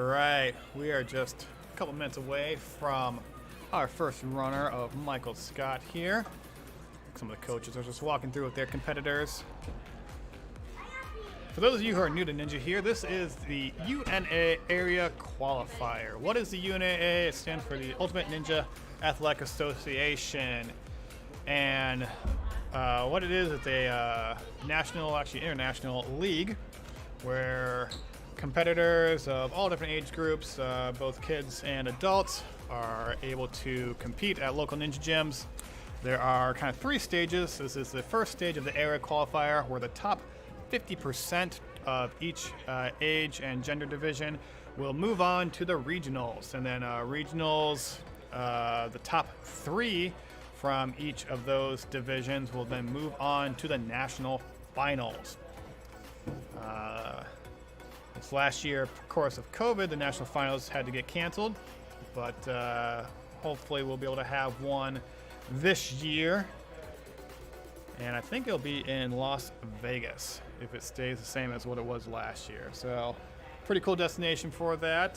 Alright, we are just a couple minutes away from our first runner of Michael Scott here. Some of the coaches are just walking through with their competitors. For those of you who are new to Ninja here, this is the UNAA Area Qualifier. What is the UNAA? It stands for the Ultimate Ninja Athletic Association. And what it is, it's a national, actually international league where competitors of all different age groups, both kids and adults, are able to compete at local ninja gyms. There are kind of three stages. This is the first stage of the area qualifier, where the top 50% of each age and gender division will move on to the regionals. And then regionals, the top three from each of those divisions will then move on to the national finals. This last year, of course, of COVID, the national finals had to get canceled, but hopefully we'll be able to have one this year. And I think it'll be in Las Vegas if it stays the same as what it was last year. So, pretty cool destination for that.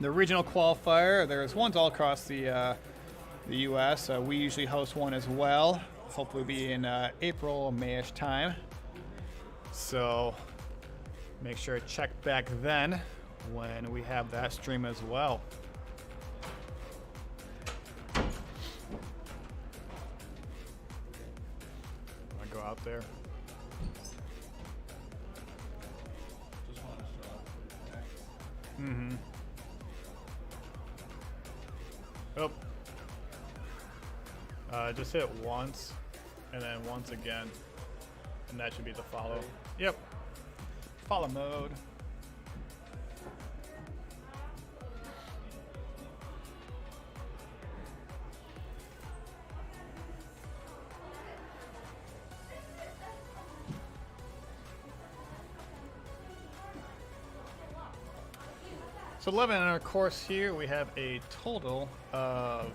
The regional qualifier, there's ones all across the U.S. We usually host one as well. Hopefully, it'll be in April, May-ish time. So, make sure to check back then when we have that stream as well. Want to go out there? Mm-hmm. Oh. Just hit once, and then once again, and that should be the follow. Yep. Follow mode. So 11 in our course here, we have a total of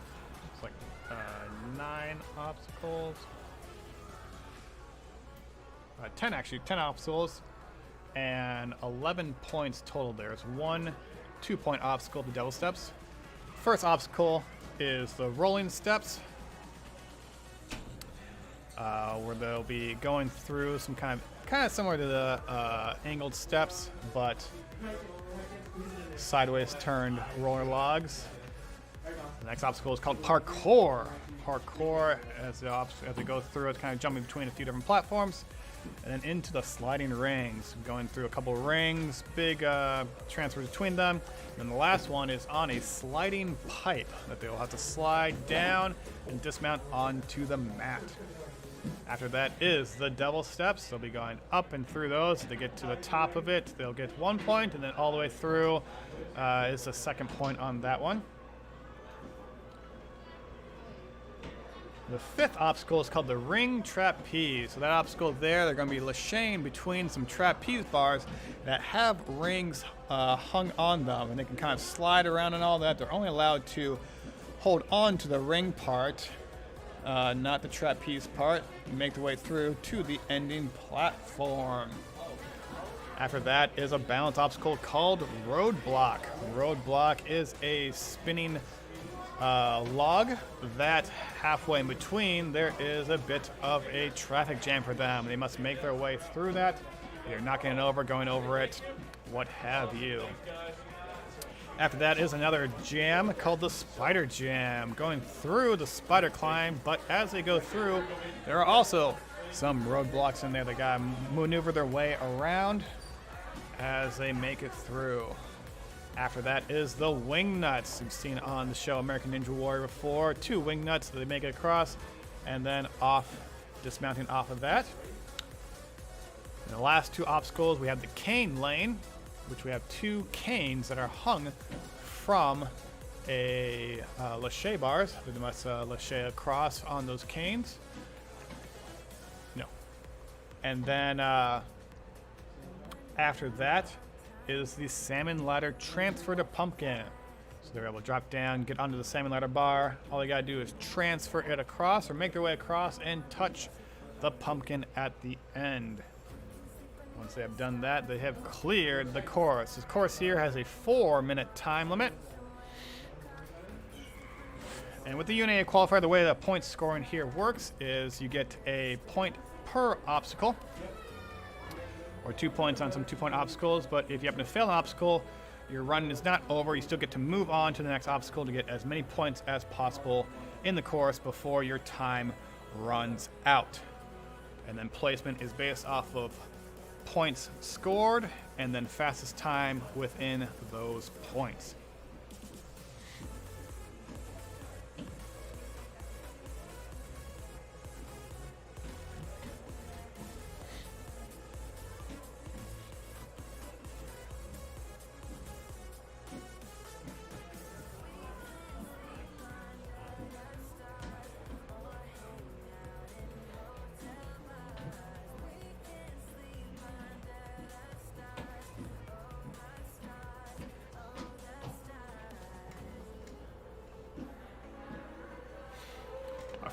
9 obstacles. 10 obstacles. And 11 points total. There's one 2-point obstacle, the devil steps. First obstacle is the rolling steps, where they'll be going through some kind of similar to the angled steps, but sideways turned roller logs. The next obstacle is called parkour. Parkour, as they go through, it's kind of jumping between a few different platforms. And then into the sliding rings, going through a couple rings, big transfers between them. And the last one is on a sliding pipe that they will have to slide down and dismount onto the mat. After that is the devil steps. They'll be going up and through those. If they get to the top of it, they'll get 1 point, and then all the way through is the second point on that one. The fifth obstacle is called the ring trapeze. So that obstacle there, they're going to be lashing between some trapeze bars that have rings hung on them, and they can kind of slide around and all that. They're only allowed to hold on to the ring part, not the trapeze part, and make their way through to the ending platform. After that is a balance obstacle called roadblock. Roadblock is a spinning log that halfway in between there is a bit of a traffic jam for them. They must make their way through that. They're knocking it over, going over it, what have you. After that is another jam called the spider jam, going through the spider climb, but as they go through, there are also some roadblocks in there. They gotta maneuver their way around as they make it through. After that is the wing nuts. You've seen on the show American Ninja Warrior before. 2 wing nuts that they make it across, and then off, dismounting off of that. And the last 2 obstacles, we have the cane lane, which we have 2 canes that are hung from a lache bars. They must lache across on those canes. No. And then after that is the salmon ladder transfer to pumpkin. So they're able to drop down, get onto the salmon ladder bar. All they gotta do is transfer it across or make their way across and touch the pumpkin at the end. Once they have done that, they have cleared the course. This course here has a 4-minute time limit. And with the UNAA qualifier, the way the point scoring here works is you get a point per obstacle, or 2 points on some 2-point obstacles. But if you happen to fail an obstacle, your run is not over. You still get to move on to the next obstacle to get as many points as possible in the course before your time runs out. And then placement is based off of points scored and then fastest time within those points.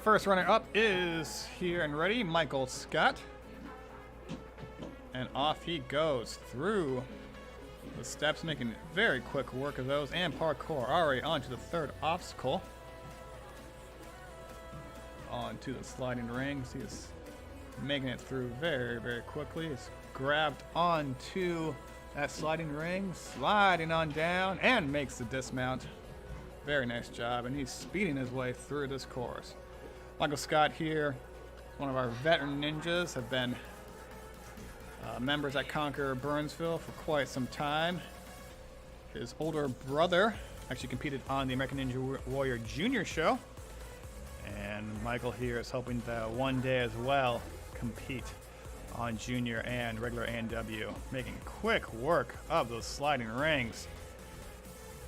First runner-up is here and ready, Michael Scott. And off he goes through the steps, making very quick work of those, and parkour already onto the third obstacle. Onto the sliding rings. He is making it through very, very quickly. He's grabbed onto that sliding ring, sliding on down, and makes the dismount. Very nice job, and he's speeding his way through this course. Michael Scott here, one of our veteran ninjas, have been members at Conquer Burnsville for quite some time. His older brother actually competed on the American Ninja Warrior Junior show, and Michael here is hoping to one day as well compete on Junior and regular A&W, making quick work of those sliding rings.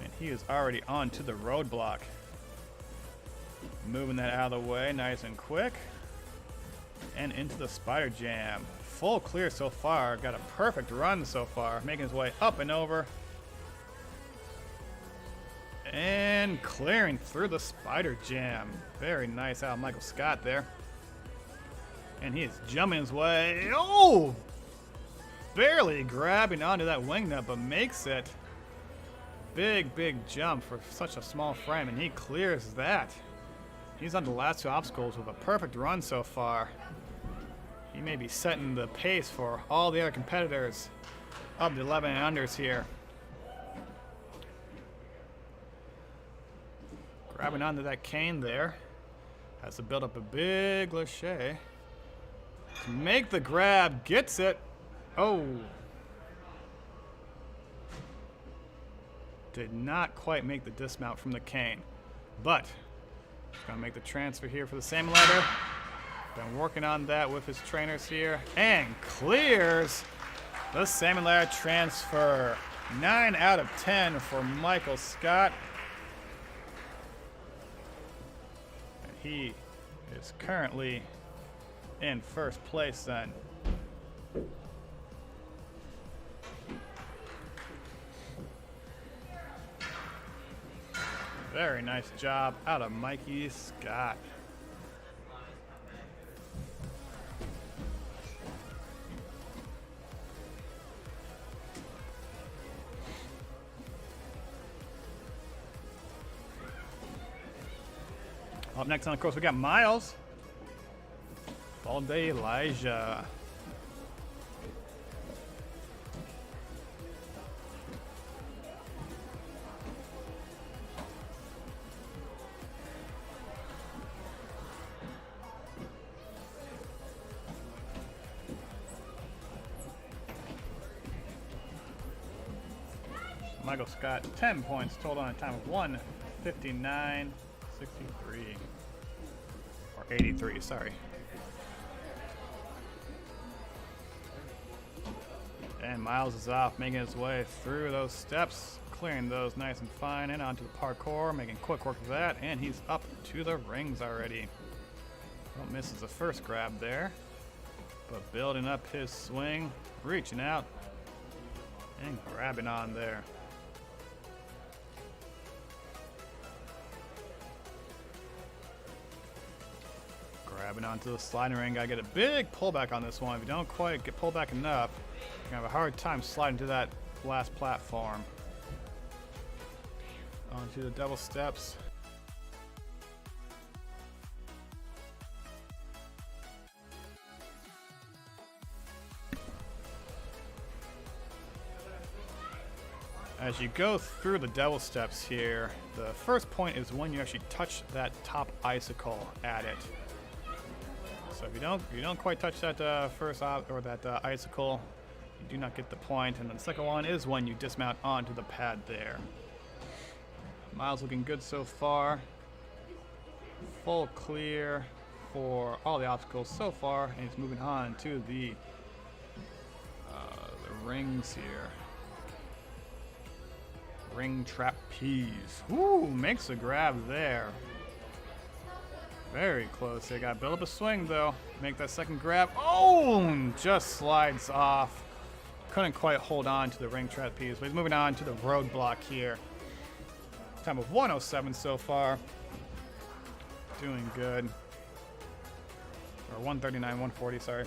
And he is already onto the roadblock. Moving that out of the way nice and quick. And into the spider jam. Full clear so far. Got a perfect run so far. Making his way up and over. And clearing through the spider jam. Very nice out of Michael Scott there. And he is jumping his way. Oh! Barely grabbing onto that wing nut, but makes it. Big, big jump for such a small frame, and he clears that. He's on the last 2 obstacles with a perfect run so far. He may be setting the pace for all the other competitors of the 11 and unders here. Grabbing onto that cane there. Has to build up a big lache. To make the grab, gets it. Oh. Did not quite make the dismount from the cane, but gonna make the transfer here for the salmon ladder. Been working on that with his trainers here, and clears the salmon ladder transfer. 9 out of 10 for Michael Scott. And he is currently in first place then. Very nice job out of Mikey Scott. Up next on the course, we got Miles. Balde Elijah. Michael Scott, 10 points total on a time of 1:59.63. Or 83, sorry. And Miles is off, making his way through those steps, clearing those nice and fine, and onto the parkour, making quick work of that, and he's up to the rings already. Well, misses the first grab there, but building up his swing, reaching out, and grabbing on there. Grabbing onto the sliding ring. Gotta get a big pullback on this one. If you don't quite get pulled back enough, you're gonna have a hard time sliding to that last platform. Onto the double steps. As you go through the double steps here, the first point is when you actually touch that top icicle at it. So if you don't quite touch that icicle, you do not get the point. And then the second one is when you dismount onto the pad there. Miles looking good so far. Full clear for all the obstacles so far, and he's moving on to the rings here. Ring trapeze. Ooh, makes a grab there. Very close. They got to build up a swing though. Make that second grab. Oh, just slides off. Couldn't quite hold on to the ring trapeze, but he's moving on to the roadblock here. Time of 107 so far. Doing good. Or 139, 140, sorry.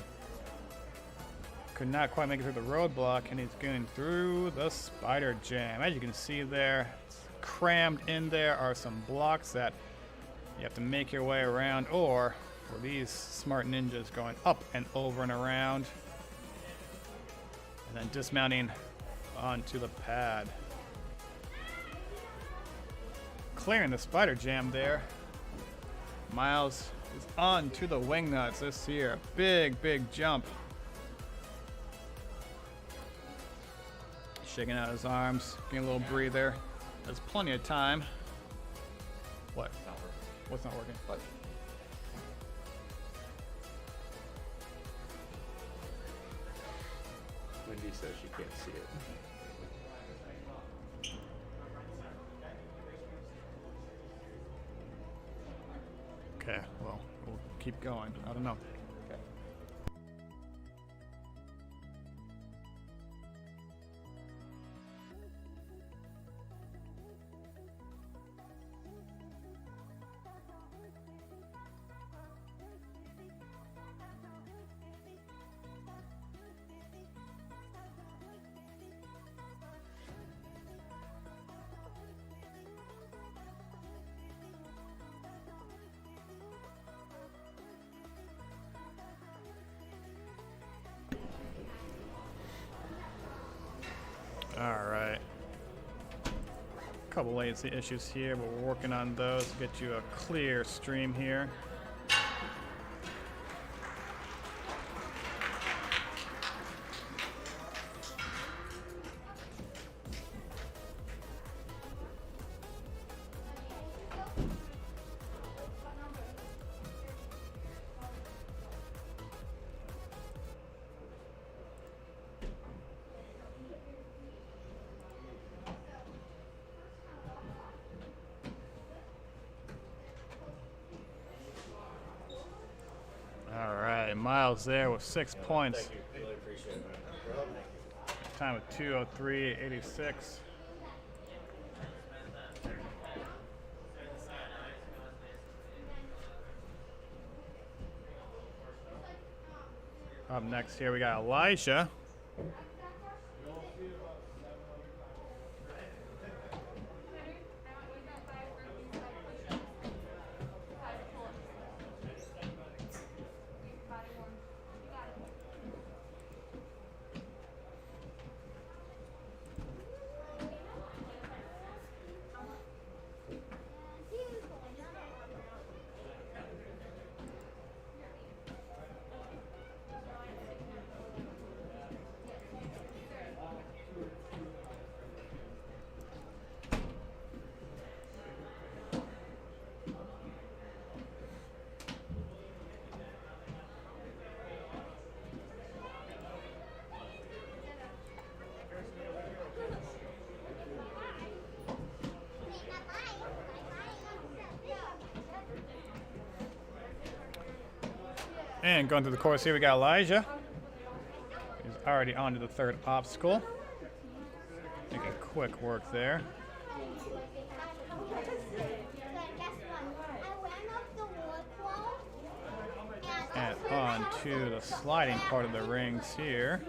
Could not quite make it through the roadblock, and he's going through the spider jam. As you can see there, crammed in there are some blocks that you have to make your way around, or for these smart ninjas going up and over and around, and then dismounting onto the pad. Clearing the spider jam there. Miles is on to the wing nuts this year. Big jump. Shaking out his arms, getting a little breather. There's plenty of time. What? What's not working? What? Wendy says she can't see it. Okay, well, we'll keep going. I don't know. Okay. All right. Couple latency issues here, but we're working on those to get you a clear stream here. All right, Miles there with 6 points. Thank you. Really appreciate it. Time of 2:03.86. Up next here we got Elijah. And going through the course here, we got Elijah. He's already on to the third obstacle. Making quick work there. to the sliding part of the rings here.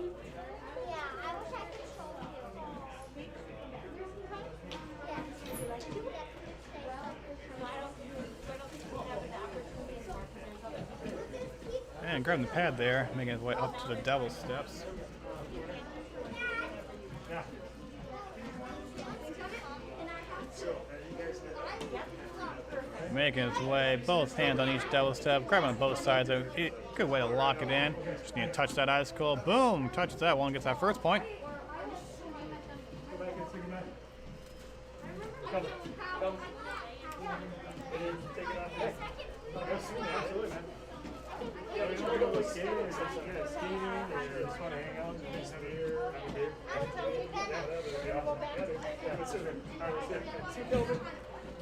And grabbing the pad there, making his way up to the devil steps. Making his way, both hands on each devil step, grabbing on both sides. A good way to lock it in. Just need to touch that icicle. Boom! Touches that one, gets that first point.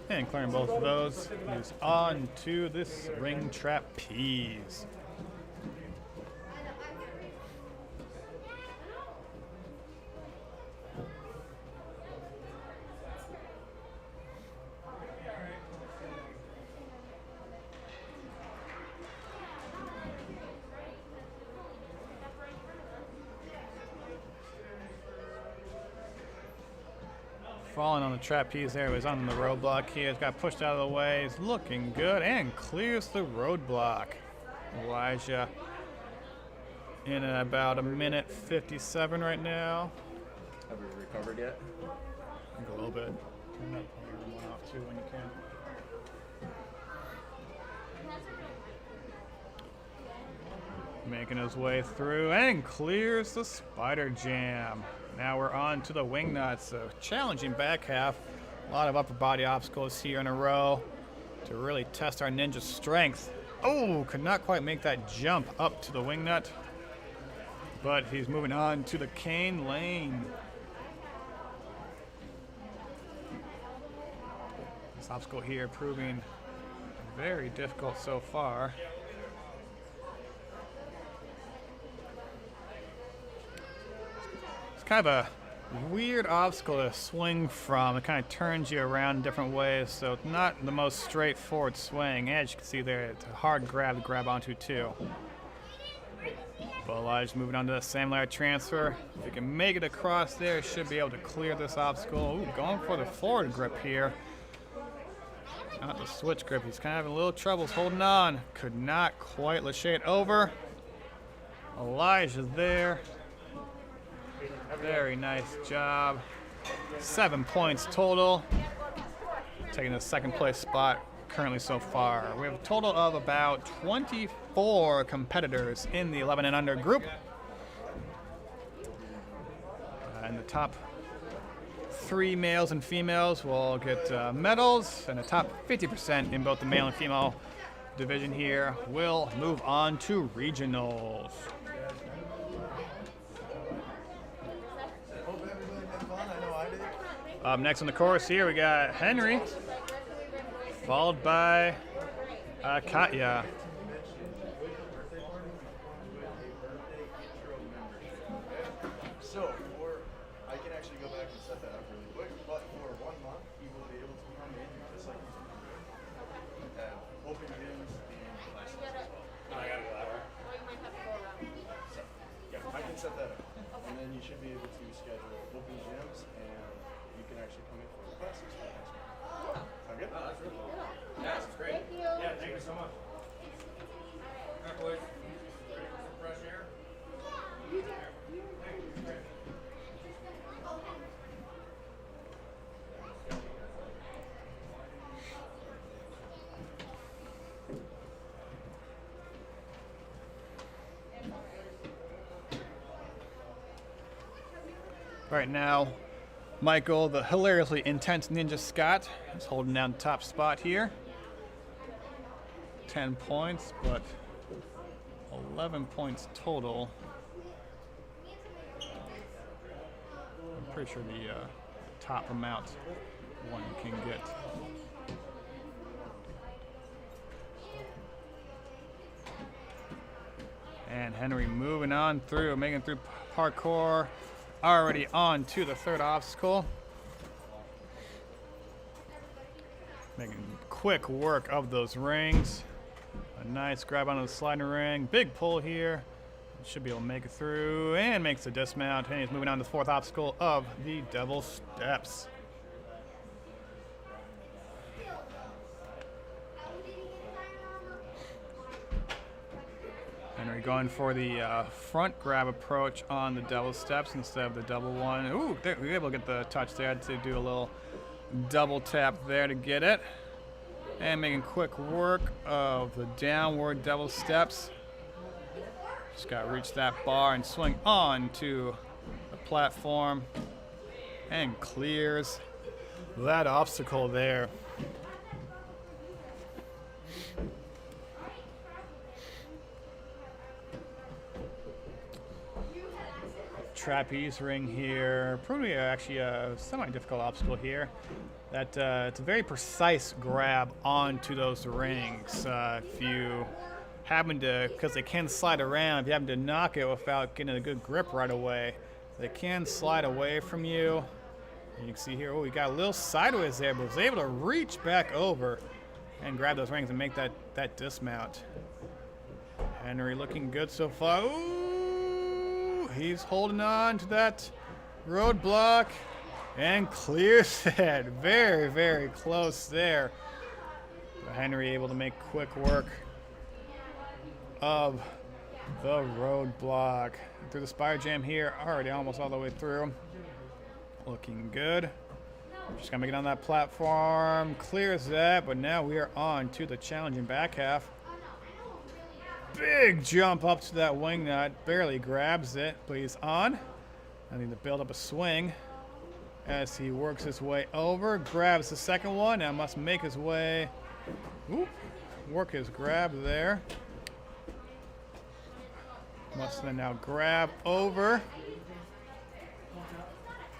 And clearing both of those, he's on to this ring trapeze. Falling on the trapeze there. He was on the roadblock here. He's got pushed out of the way. He's looking good and clears the roadblock. Elijah in at about 1:57 right now. Have we recovered yet? I think a little bit. Turn that volume one off too when you can. Making his way through and clears the spider jam. Now we're on to the wing nuts. So challenging back half. A lot of upper body obstacles here in a row to really test our ninja strength. Oh, could not quite make that jump up to the wing nut. But he's moving on to the cane lane. This obstacle here proving very difficult so far. Kind of a weird obstacle to swing from. It kind of turns you around in different ways, so it's not the most straightforward swing. As you can see there, it's a hard grab to grab onto too. But Elijah's moving on to the same layer transfer. If he can make it across there, he should be able to clear this obstacle. Ooh, going for the forward grip here. Not the switch grip. He's kind of having a little trouble holding on. Could not quite lachey it over. Elijah's there. Very nice job. 7 points total. Taking the second place spot currently so far. We have a total of about 24 competitors in the 11 and under group. And the top 3 males and females will get medals, and the top 50% in both the male and female division here will move on to regionals. Up next on the course here, we got Henry, followed by Katya. So, I can actually go back and set that up really quick, but for 1 month, he will be able to come in just like he's doing. Open gyms and classes as well. I gotta go that way. So, yeah, I can set that up. And then you should be able to schedule open gyms, and you can actually come in for the classes for next month. Sound good? Oh, that's really cool. Yeah, that's great. Thank you. Yeah, thank you so much. All right, boys. Ready for some fresh air? Right now, Michael, the hilariously intense Ninja Scott, is holding down the top spot here. 10 points, but 11 points total. I'm pretty sure the top amount one can get. And Henry moving on through, making it through parkour. Already on to the third obstacle. Making quick work of those rings. A nice grab onto the sliding ring. Big pull here. Should be able to make it through and makes the dismount. And he's moving on to the fourth obstacle of the Devil Steps. Henry going for the front grab approach on the Devil Steps instead of the double one. Ooh, we were able to get the touch there. To do a little double tap there to get it. And making quick work of the downward Devil Steps. Just got to reach that bar and swing on to the platform and clears that obstacle there. Trapeze ring here, probably actually a semi-difficult obstacle here. That it's a very precise grab onto those rings. If you happen to, because they can slide around, if you happen to knock it without getting a good grip right away, they can slide away from you. And you can see here, oh, we got a little sideways there, but was able to reach back over and grab those rings and make that dismount. Henry looking good so far. Ooh, he's holding on to that roadblock and clears it. Very, very close there. But Henry able to make quick work of the roadblock. Through the spire jam here, already almost all the way through. Looking good. Just gonna make it on that platform. Clears that, but now we are on to the challenging back half. Big jump up to that wing nut. Barely grabs it, but he's on. I need to build up a swing as he works his way over. Grabs the second one. Now must make his way. Oop, work his grab there. Must then now grab over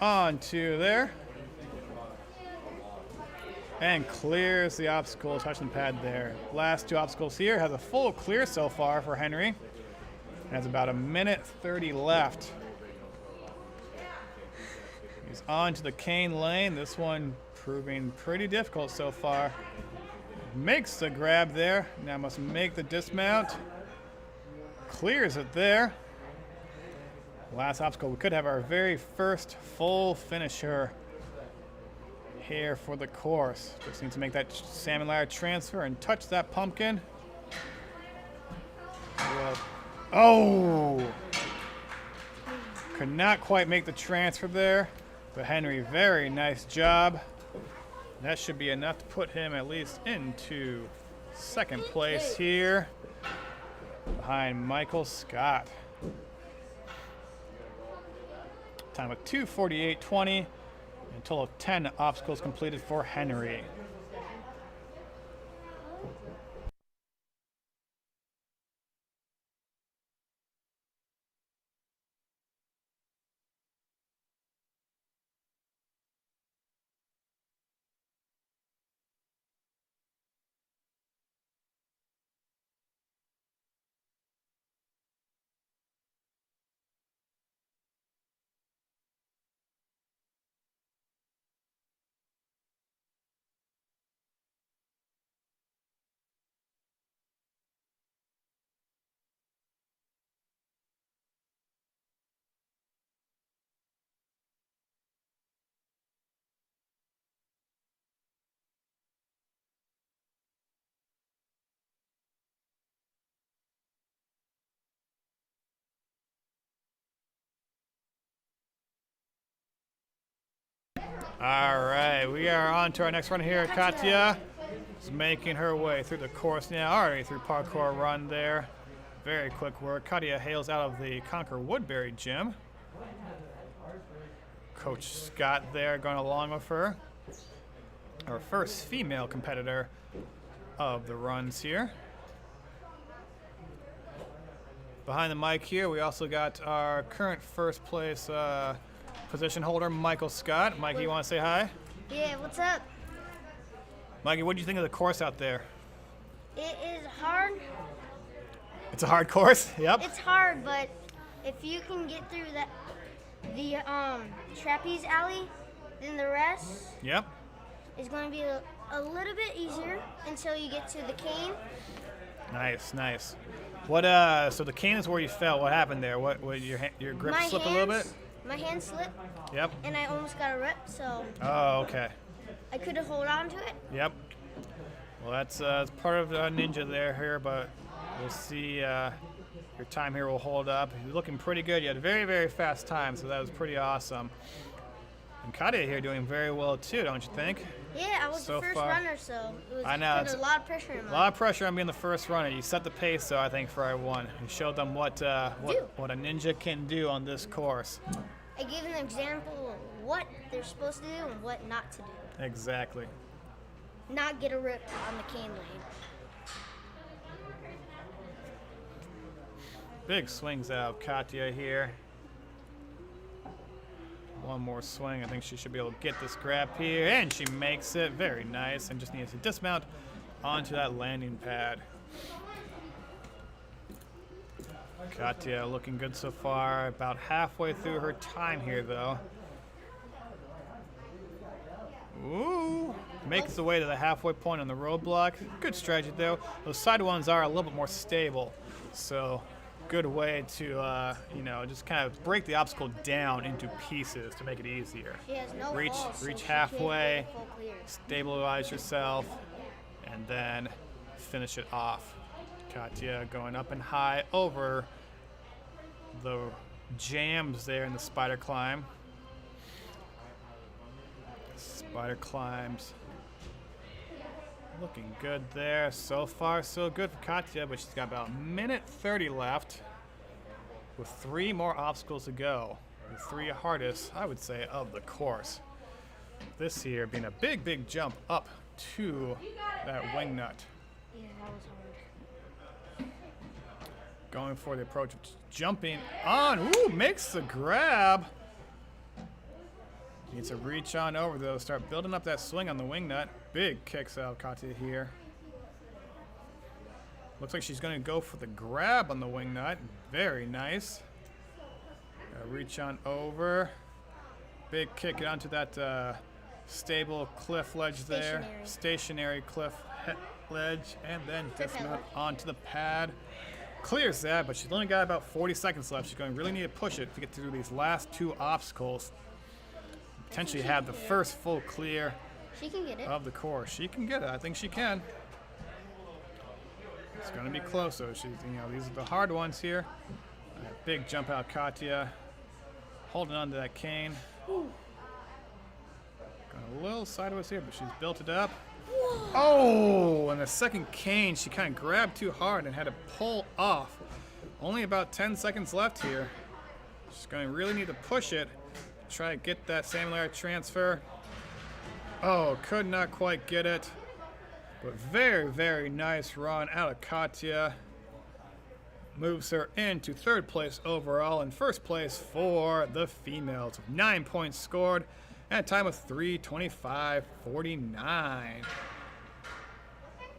onto there and clears the obstacle touching pad there. Last two obstacles here. Has a full clear so far for Henry. Has about 1:30 left. He's on to the cane lane. This one proving pretty difficult so far. Makes the grab there. Now must make the dismount. Clears it there. Last obstacle. We could have our very first full finisher here for the course. Just need to make that salmon ladder transfer and touch that pumpkin. Oh! Could not quite make the transfer there. But Henry, very nice job. That should be enough to put him at least into second place here behind Michael Scott. Time of 2:48.20, and a total of 10 obstacles completed for Henry. All right, we are on to our next run here. Katya is making her way through the course now. Already through parkour run there. Very quick work. Katya hails out of the Conquer Woodbury gym. Coach Scott there going along with her. Our first female competitor of the runs here. Behind the mic here, we also got our current first place position holder, Michael Scott. Mikey, you want to say hi? Yeah, what's up? Mikey, what do you think of the course out there? It is hard. It's a hard course? Yep. It's hard, but if you can get through the trapeze alley, then the rest Yep. is going to be a little bit easier until you get to the cane. Nice, nice. What so the cane is where you fell. What happened there? What your grip My slip a little bit? My hand slipped, Yep. and I almost got a rip, so Oh, okay. I couldn't hold on to it. Yep. Well, that's part of Ninja here, but we'll see. Your time here will hold up. You're looking pretty good. You had a very, very fast time, so that was pretty awesome. And Katia here doing very well too, don't you think? Yeah, I was So the first far. runner, so it was I know, put it's a lot of pressure in A my lot of pressure on being the first runner. You set the pace, though, I think, for everyone. You showed them what a ninja can do on this course. I gave them an example of what they're supposed to do and what not to do. Exactly. Not get a rip on the cane lane. Big swings out, Katia here. One more swing. I think she should be able to get this grab here, and she makes it. Very nice, and just needs to dismount onto that landing pad. Katia looking good so far. About halfway through her time here, though. Ooh, makes the way to the halfway point on the roadblock. Good strategy, though. Those side ones are a little bit more stable, so good way to, just kind of break the obstacle down into pieces to make it easier. She has no Reach balls, so she halfway, can't get full clear. stabilize yourself, and then finish it off. Katia going up and high over the jams there in the spider climb. Spider climbs. Looking good there. So far, so good for Katia, but she's got about a minute 30 left with 3 more obstacles to go. The 3 hardest, I would say, of the course. This here being a big, big jump up to that wing nut. Yeah, that was hard. Going for the approach of jumping on. Ooh, makes the grab. Needs to reach on over, though. Start building up that swing on the wing nut. Big kicks out Katia here. Looks like she's going to go for the grab on the wing nut. Very nice. Reach on over. Big kick it onto that stable cliff ledge there. Stationary cliff ledge. And then dismount onto the pad. Clears that, but she's only got about 40 seconds left. She's going to really need to push it to get through these last 2 obstacles. Potentially have the first full clear She can get it. of the course. She can get it. I think she can. It's going to be close, though. These are the hard ones here. Big jump out, Katia. Holding on to that cane. Ooh. Going a little sideways here, but she's built it up. Oh, and the second cane, she kind of grabbed too hard and had to pull off. Only about 10 seconds left here. She's going to really need to push it. Try to get that same layer transfer. Oh, could not quite get it. But very, very nice run out of Katia. Moves her into 3rd place overall and 1st place for the females. 9 points scored and a time of 3:25.49.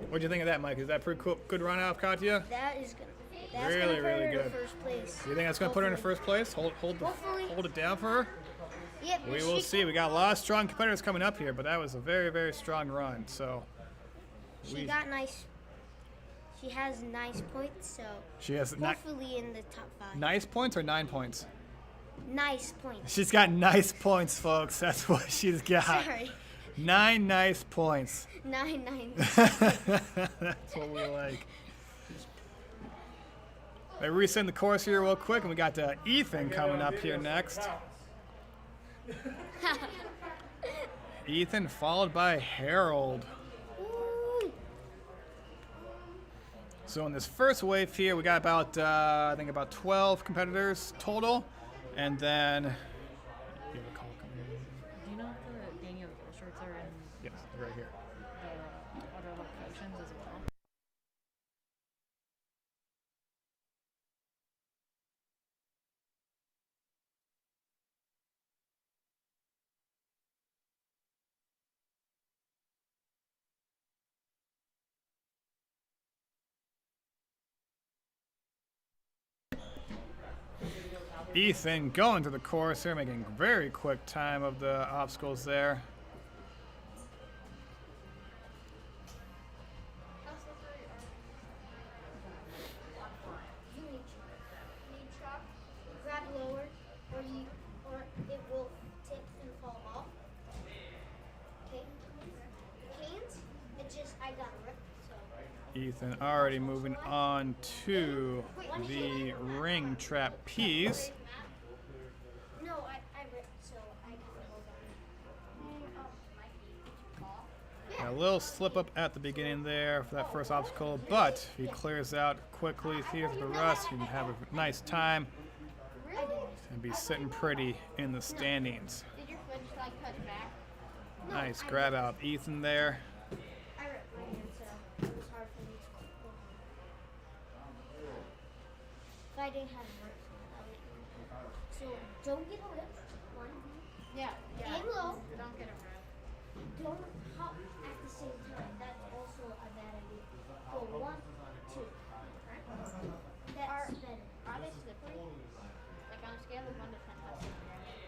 What'd you think of that, Mike? Is that pretty cool? Good run out of Katia? That's Really, gonna put really her good. in first place. You think that's going to put her in Hopefully. 1st place? Hold Hopefully. it down for her? Yep, We will see. We got a lot of strong competitors coming up here, but that was a very, very strong run. So She has nice points, so she has hopefully in the top 5. nice points or 9 points? Nice points. She's got nice points, folks. That's what she's got. Sorry. 9 nice points. 9. That's what we like. I reset the course here real quick, and we got Ethan coming up here next. Ethan followed by Harold. Ooh. So in this first wave here, we got about, I think about 12 competitors total. And then, you have a call coming in. Do you know if the Daniel shirts are in Yes, right here. the other locations as well? Ethan going through the course here, making very quick time of the obstacles there. Ethan already moving on to the ring trapeze. No, I ripped, so I can hold on. A little slip up at the beginning there for that first obstacle, but he clears out quickly here for the rest. He can have a nice time and be sitting pretty in the standings. Did your foot just like touch back? Nice grab out of Ethan there. I ripped my hand, so it was hard for me to hold on. If I didn't have work, so don't get a lip. One. Yeah. Aim low. Don't get it red. Don't hop at the same time. That's also a bad idea. Go 1, 2. Right? That's better. Are they slippery? Like on a scale of 1 to 10, how slippery are they?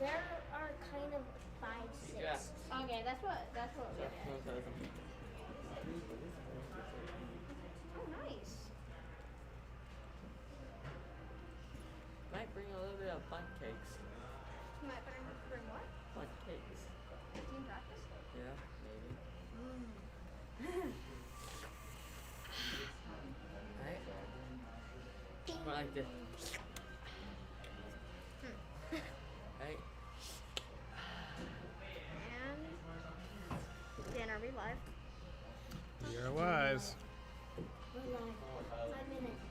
There are kind of 5, 6. Okay, that's what we did. Oh, nice. Might bring a little bit of fun cakes. You might bring what? Fun cakes. Team practice? Yeah, maybe. Right? Like this. Right? And Dan, are we live? You're wise. We're live. 5 minutes.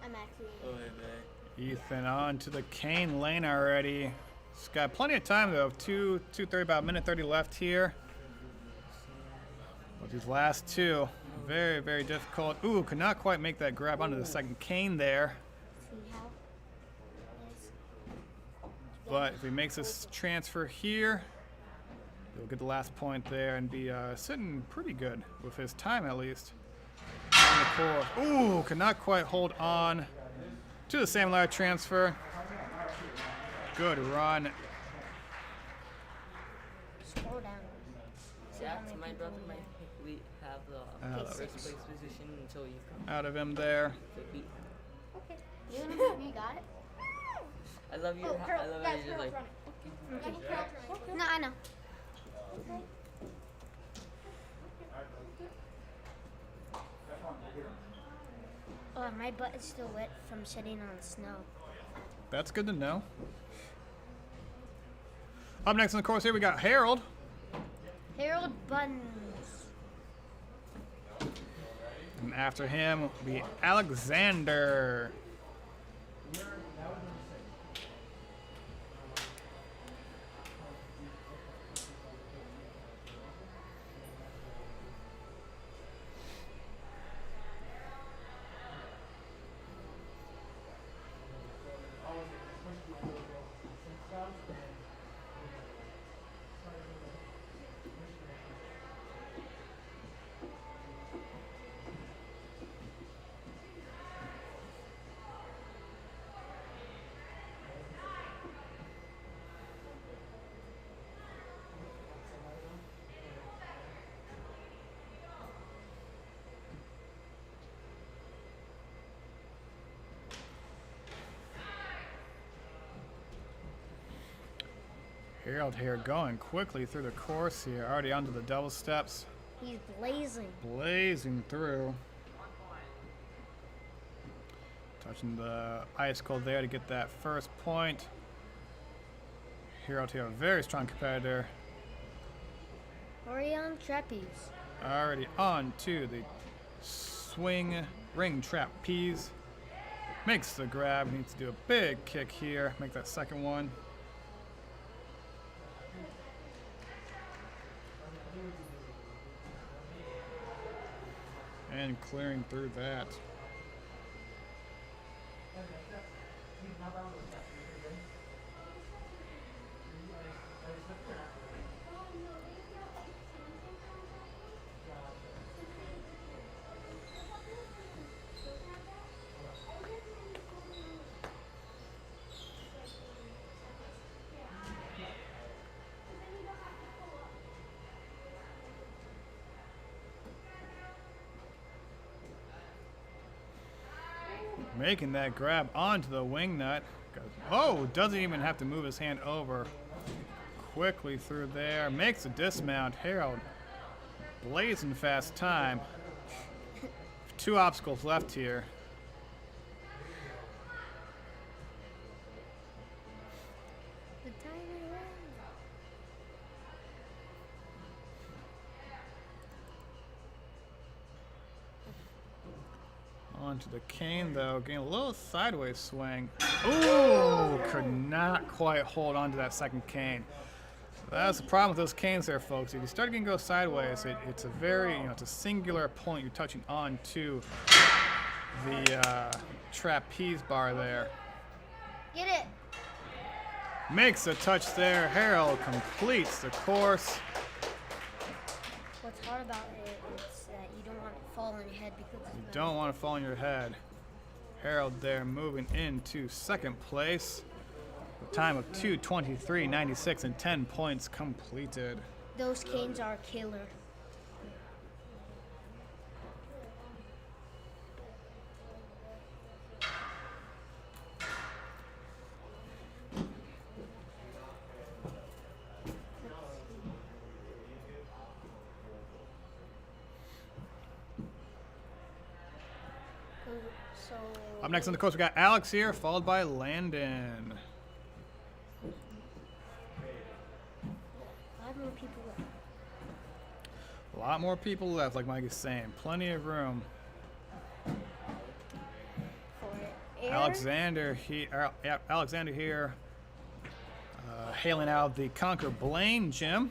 I'm actually. Oh, hey, man. Ethan on to the cane lane already. He's got plenty of time though. 2:30, about a minute 30 left here. With these last two, very, very difficult. Ooh, could not quite make that grab onto the second cane there. See how? Yes. But if he makes this transfer here, he'll get the last point there and be sitting pretty good with his time at least. On the course. Ooh, could not quite hold on to the same ladder transfer. Good run. Scroll down. See how Yeah, many my people brother we might have the Okay, first six. place position until you come Out of him there. to beat. Okay. You got it? I love you. Oh, I curl, love guys, how you just curl, like. run it. Okay. No, I know. Oh, my butt is still wet from sitting on snow. That's good to know. Up next on the course here, we got Harold. Harold Buns. And after him will be Alexander. Harold here going quickly through the course here, already onto the double steps, He's blazing. blazing through. Touching the icicle there to get that first point. Harold here, a very strong competitor. Orion Trapeze. Already on to the swing ring trapeze. Makes the grab, needs to do a big kick here, make that second one. And clearing through that. Making that grab onto the wing nut. Oh, doesn't even have to move his hand over. Quickly through there. Makes a dismount. Harold blazing fast time. 2 obstacles left here. The timer ran. Onto the cane though, getting a little sideways swing. Ooh, could not quite hold on to that second cane. That's the problem with those canes there, folks. If you start getting go sideways, it's a very, it's a singular point you're touching onto the trapeze bar there. Get it. Makes a touch there. Harold completes the course. What's hard about it is that you don't want it to fall on your head because You don't want to fall on your head. Harold there moving into second place. A time of 2:23.96 and 10 points completed. those canes are killer. So Up next on the course, we got Alex here, followed by Landon. 5 more people left. A lot more people left, like Mike is saying. Plenty of room. For air. Alexander here, hailing out of the Conquer Blaine gym.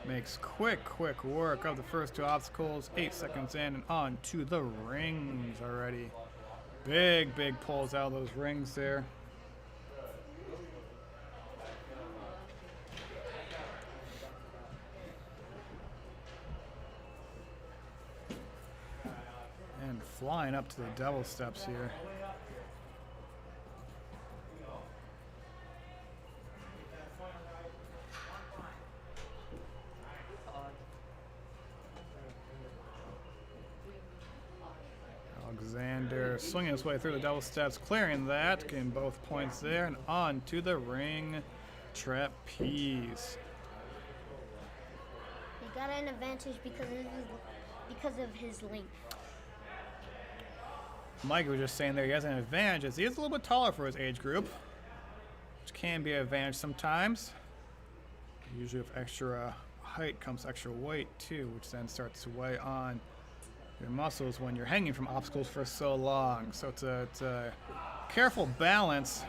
Makes quick work of the first 2 obstacles. 8 seconds in and on to the rings already. Big pulls out of those rings there. And flying up to the double steps here. Alexander swinging his way through the double steps, clearing that, getting both points there, and on to the ring trapeze. He got an advantage because of his length. Mike was just saying there he has an advantage as he is a little bit taller for his age group, which can be an advantage sometimes. Usually with extra height comes extra weight too, which then starts to weigh on your muscles when you're hanging from obstacles for so long. So it's a careful balance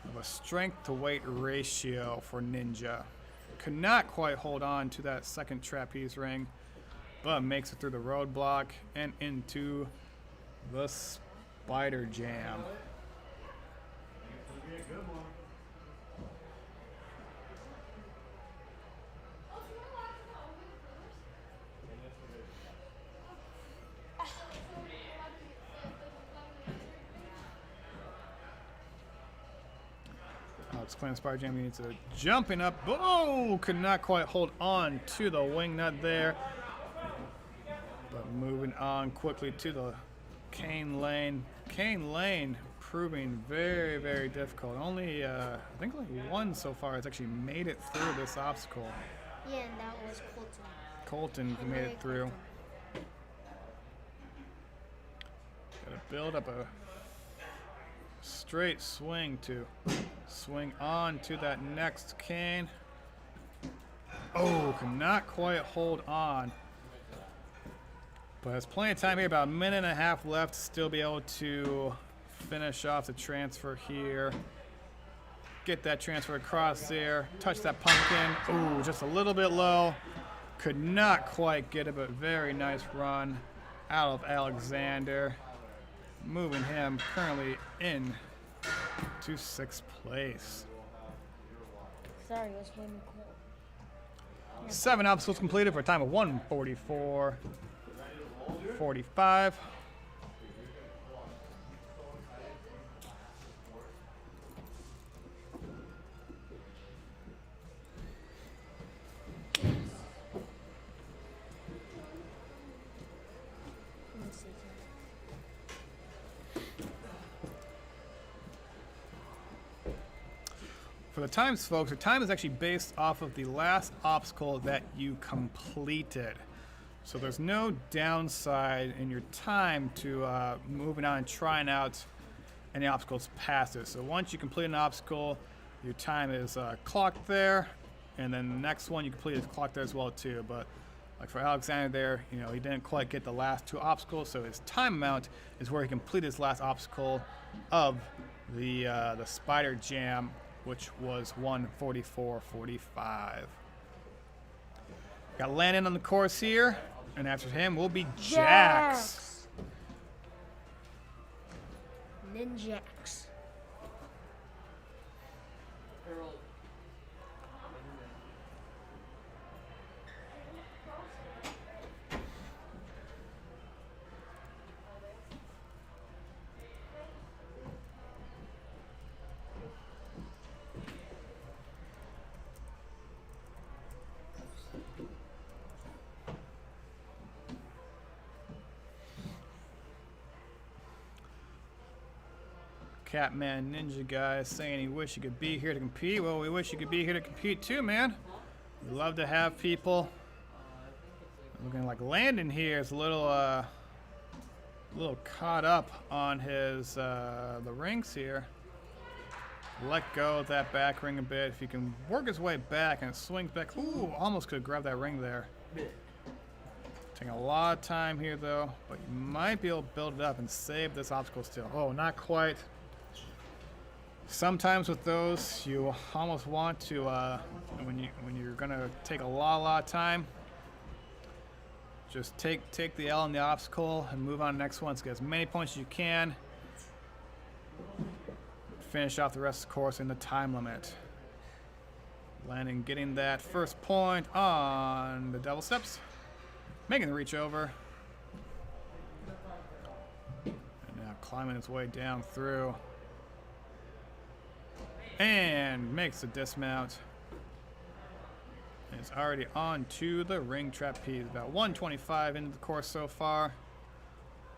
of a strength to weight ratio for Ninja. Could not quite hold on to that second trapeze ring, but makes it through the roadblock and into the spider jam. Alex Clan Spider Jam needs a jumping up. Oh, could not quite hold on to the wing nut there. But moving on quickly to the cane lane. Cane lane proving very difficult. Only, I think only one so far has actually made it through this obstacle. Yeah, and that was Colton. Colton made it through. Gotta build up a straight swing to swing on to that next cane. Oh, cannot quite hold on. But has plenty of time here, about a minute and a half left to still be able to finish off the transfer here. Get that transfer across there. Touch that pumpkin. Ooh, just a little bit low. Could not quite get it, but very nice run out of Alexander. Moving him currently in to 6th place. Sorry, it was when cold. 7 obstacles completed for a time of 1:44.45. Let's see. For the times, folks, the time is actually based off of the last obstacle that you completed. So there's no downside in your time to moving on and trying out any obstacles past it. So once you complete an obstacle, your time is clocked there, and then the next one you complete is clocked there as well too. But like for Alexander there, you know, he didn't quite get the last 2 obstacles, so his time amount is where he completed his last obstacle of the spider jam, which was 1:44:45. Got Landon on the course here, and after him will be Jax. Ninjax. Harold. Catman Ninja guy saying he wish he could be here to compete. Well, we wish you could be here to compete too, man. We love to have people. Looking like Landon here is a little caught up on his the rings here. Let go of that back ring a bit. If he can work his way back and it swings back. Ooh, almost could grab that ring there. Taking a lot of time here though, but you might be able to build it up and save this obstacle still. Oh, not quite. Sometimes with those, you almost want to, when you're gonna take a lot of time, just take the L on the obstacle and move on to the next one. So get as many points as you can. Finish off the rest of the course in the time limit. Landon getting that first point on the double steps, making the reach over, and now climbing his way down through. And makes the dismount. And it's already on to the ring trapeze. About 125 into the course so far.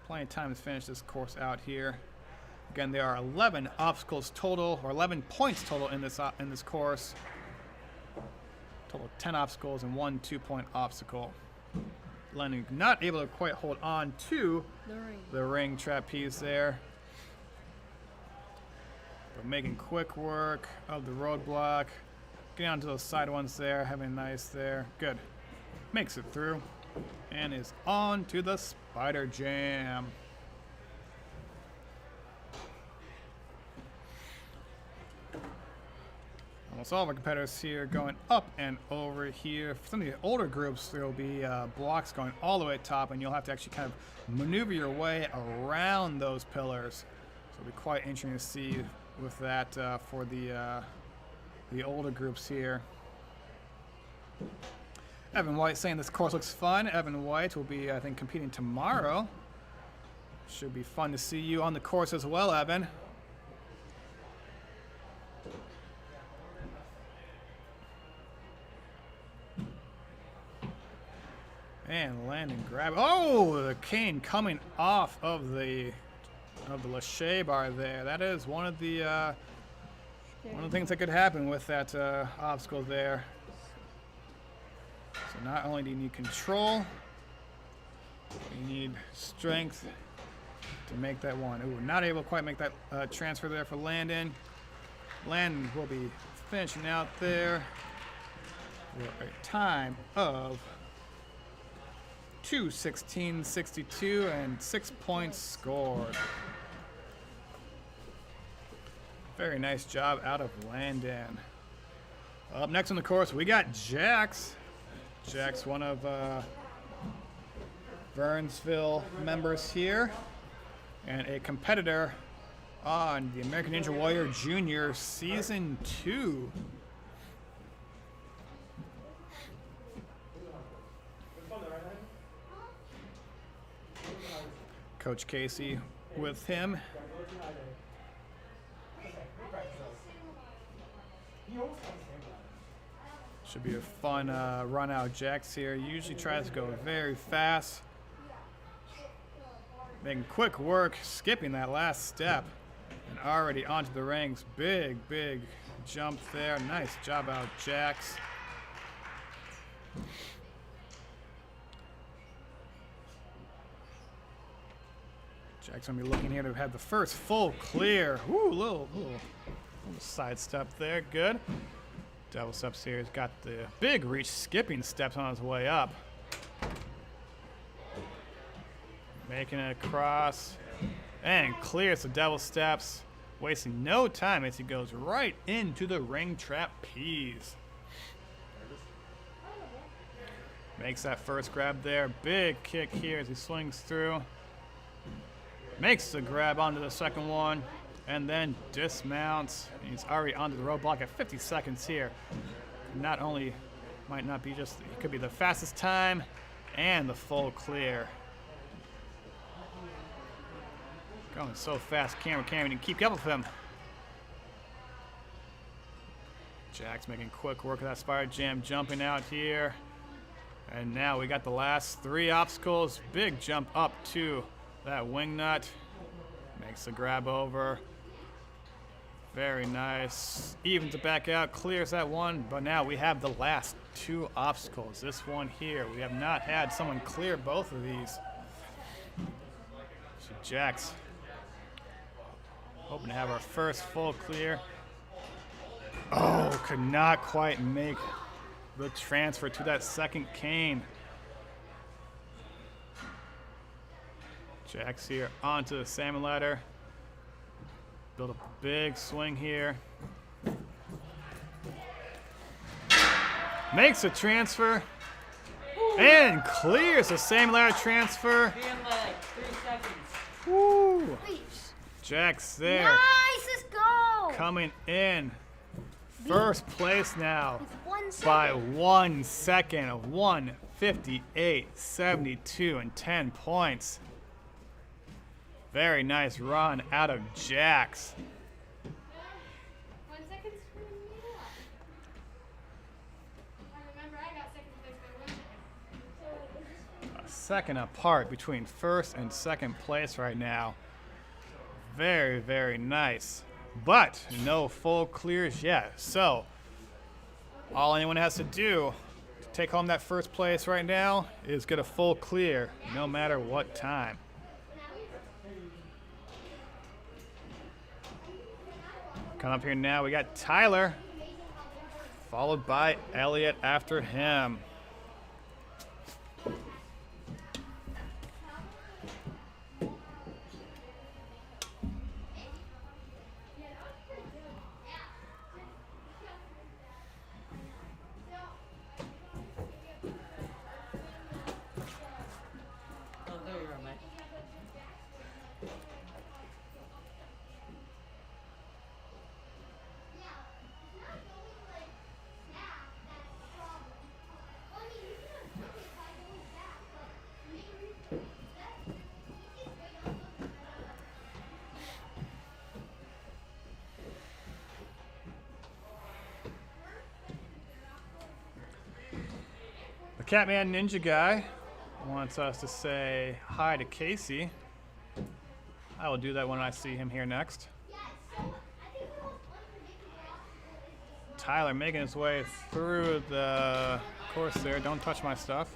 Plenty of time to finish this course out here. Again, there are 11 obstacles total, or 11 points total in this course. Total of 10 obstacles and 1 2-point obstacle. Lennon not able to quite hold on to the ring trapeze there. But making quick work of the roadblock. Getting onto those side ones there, having nice there. Good. Makes it through. And is on to the spider jam. Almost all of our competitors here going up and over here. For some of the older groups, there will be blocks going all the way top, and you'll have to actually kind of maneuver your way around those pillars. So it'll be quite interesting to see with that for the older groups here. Evan White saying this course looks fun. Evan White will be, I think, competing tomorrow. Should be fun to see you on the course as well, Evan. And Landon grab. Oh, the cane coming off of the lache bar there. That is one of the things that could happen with that obstacle there. So not only do you need control, you need strength to make that one. Ooh, not able to quite make that transfer there for Landon. Landon will be finishing out there with a time of 2:16.62 and 6 points scored. Very nice job out of Landon. Up next on the course, we got Jax. Jax, one of Burnsville members here, and a competitor on the American Ninja Warrior Junior Season 2. Coach Casey with him. Should be a fun run out. Jax here usually tries to go very fast, making quick work, skipping that last step, and already onto the rings. Big jump there. Nice job out, Jax. Jack's gonna be looking here to have the first full clear. Ooh, little side step there. Good. Devil steps here. He's got the big reach skipping steps on his way up. Making it across. And clears the devil steps. Wasting no time as he goes right into the ring trapeze. Makes that first grab there. Big kick here as he swings through. Makes the grab onto the second one. And then dismounts. He's already onto the roadblock at 50 seconds here. Not only might not be just, it could be the fastest time and the full clear. Going so fast, camera can't even keep up with him. Jack's making quick work of that spider jam, jumping out here. And now we got the last 3 obstacles. Big jump up to that wing nut. Makes the grab over. Very nice. Evens it back out, clears that one, but now we have the last 2 obstacles. This one here, we have not had someone clear both of these. So Jax hoping to have our first full clear. Oh, could not quite make the transfer to that second cane. Jax here onto the salmon ladder. Build a big swing here. Makes a transfer. And clears the same ladder transfer. Be in like 3 seconds. Woo! Jax there. Nice, let's go. Coming in. First place now. With 1 second. By 1 second of 1:58.72 and 10 points. Very nice run out of Jax. 1 second. I remember I got second place by 1 second. A second apart between first and second place right now. Very, very nice. But no full clears yet. So all anyone has to do to take home that first place right now is get a full clear no matter what time. Come up here now, we got Tyler, followed by Elliot after him. Oh, there you are, mate. The Catman Ninja guy wants us to say hi to Casey. I will do that when I see him here next. Tyler making his way through the course there. Don't touch my stuff.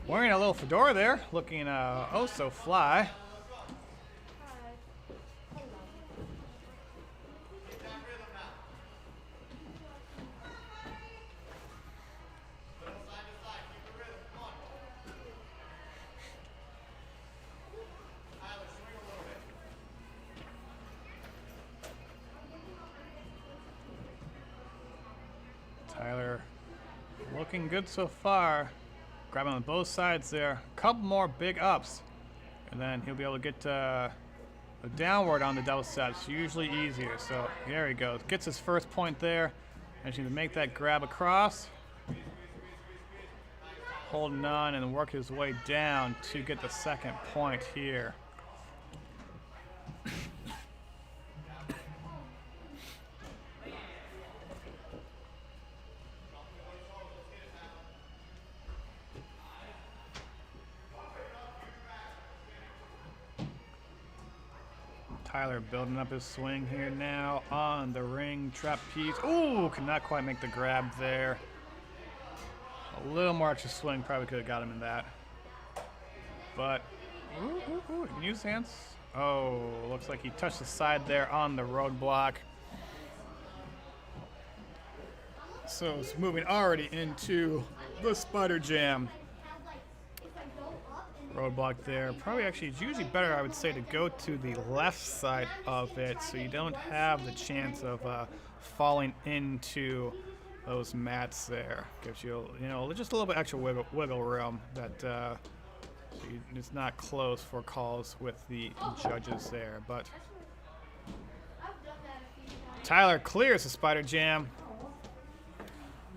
Wearing a little fedora there, looking oh so fly. Tyler looking good so far. Grabbing on both sides there. Couple more big ups. And then he'll be able to get a downward on the double steps. Usually easier. So there he goes. Gets his first point there. And he's going to make that grab across. Holding on and work his way down to get the second point here. Tyler building up his swing here now on the ring trapeze. Ooh, could not quite make the grab there. A little more extra swing probably could have got him in that. But, ooh, use hands. Oh, looks like he touched the side there on the roadblock. So it's moving already into the spider jam. Roadblock there. Probably actually, it's usually better, I would say, to go to the left side of it so you don't have the chance of falling into those mats there. Gives you, just a little bit extra wiggle room that so it's not close for calls with the judges there. But Tyler clears the spider jam.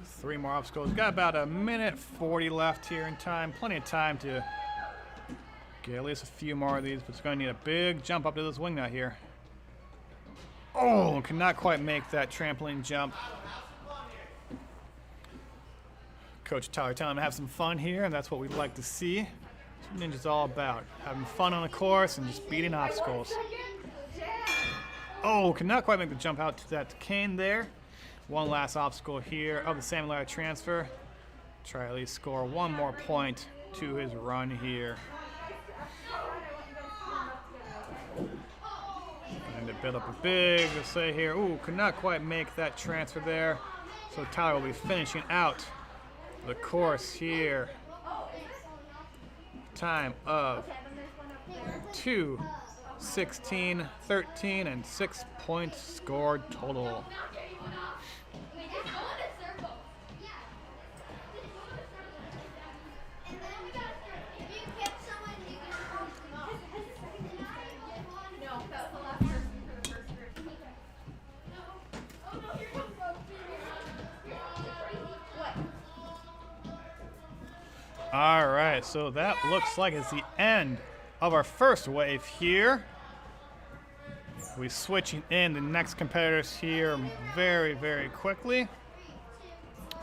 3 more obstacles. Got about a minute 40 left here in time. Plenty of time to get at least a few more of these, but it's going to need a big jump up to this wing nut here. Oh, cannot quite make that trampoline jump. Coach Tyler telling him to have some fun here, and that's what we'd like to see. That's what Ninja's all about. Having fun on the course and just beating obstacles. Oh, cannot quite make the jump out to that cane there. One last obstacle here of the Sam Lara transfer. Try to at least score 1 more point to his run here. And to build up a big say here. Ooh, could not quite make that transfer there. So Tyler will be finishing out the course here. Time of 2:16, 13, and 6 points scored total. All right, so that looks like it's the end of our first wave here. We're switching in the next competitors here very, very quickly.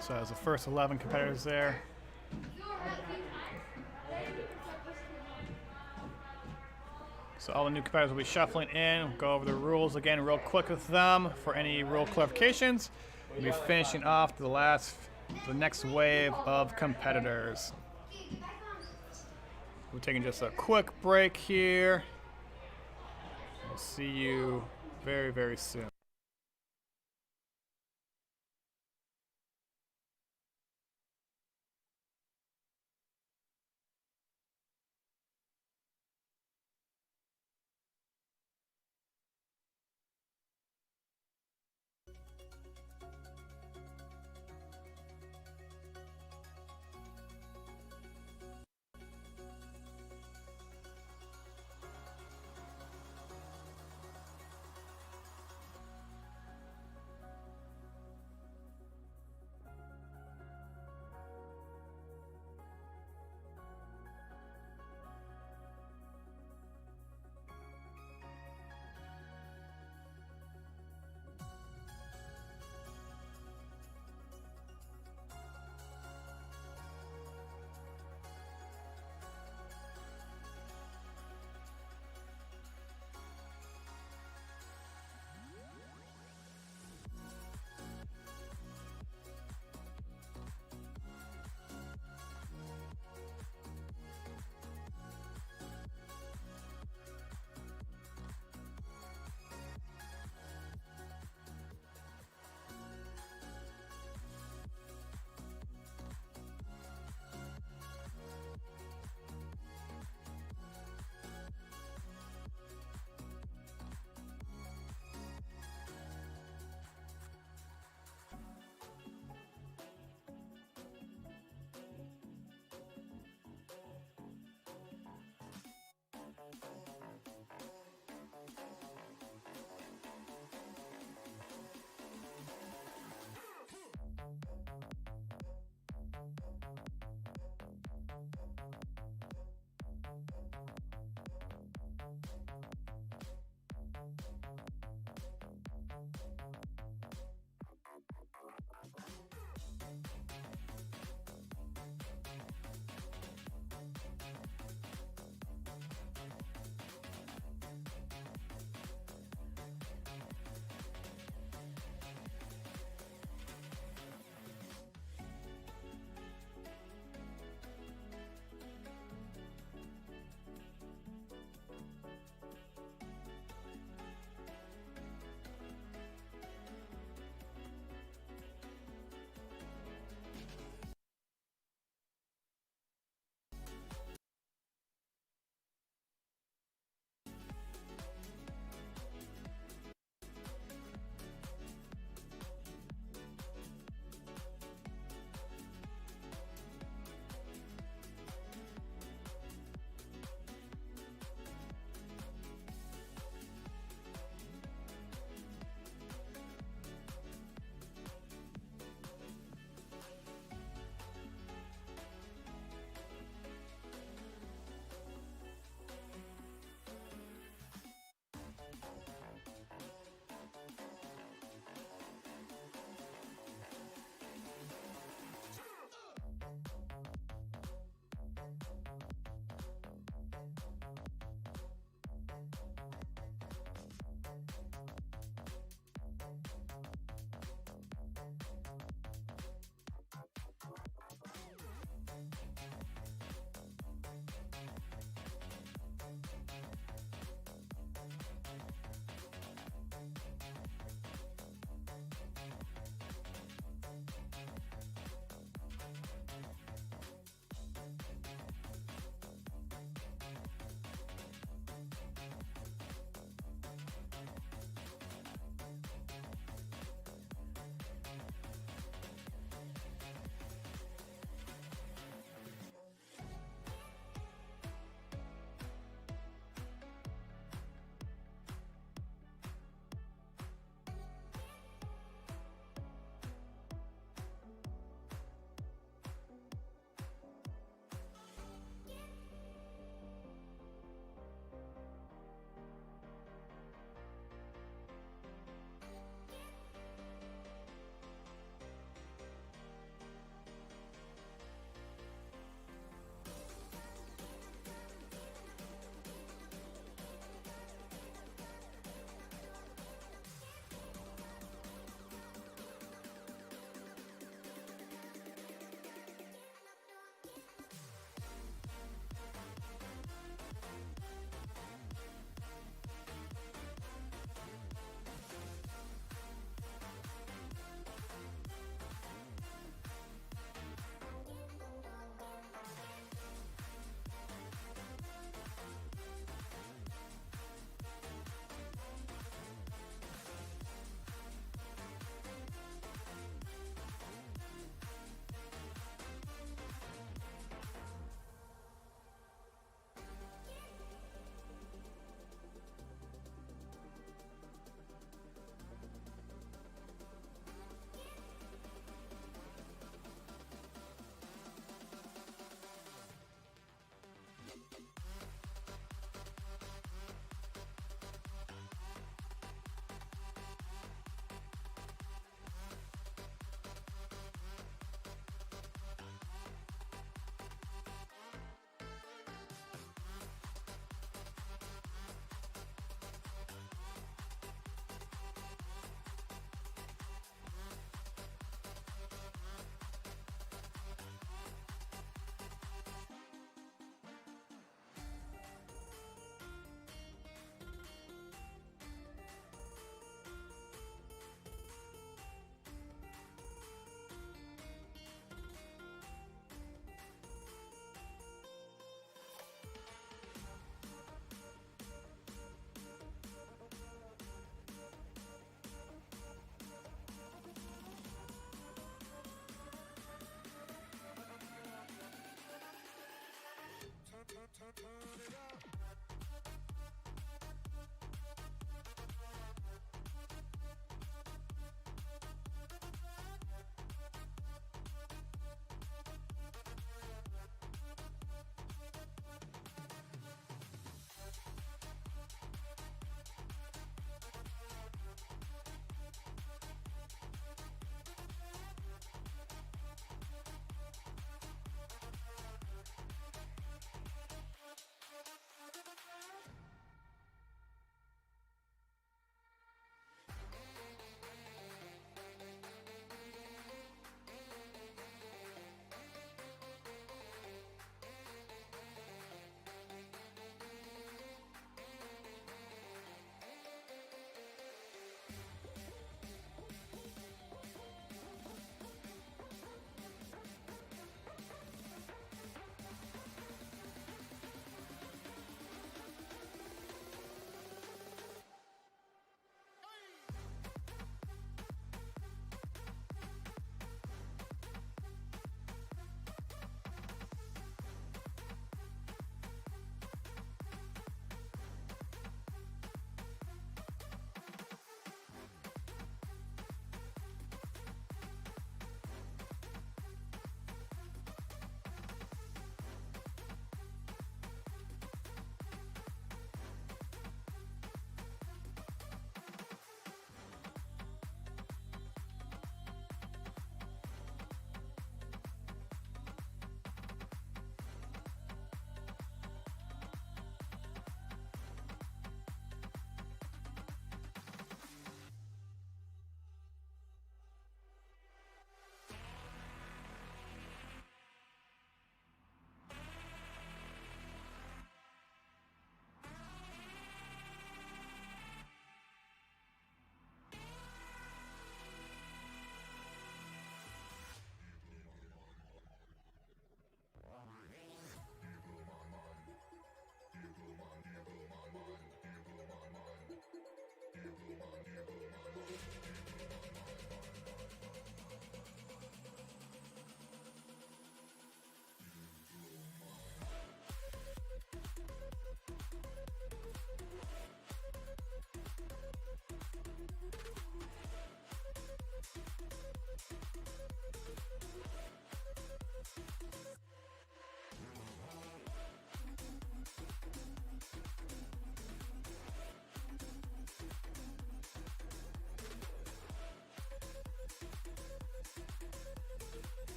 So as the first 11 competitors there. So all the new competitors will be shuffling in. We'll go over the rules again real quick with them for any rule clarifications. We'll be finishing off the next wave of competitors. We're taking just a quick break here. We'll see you very, very soon.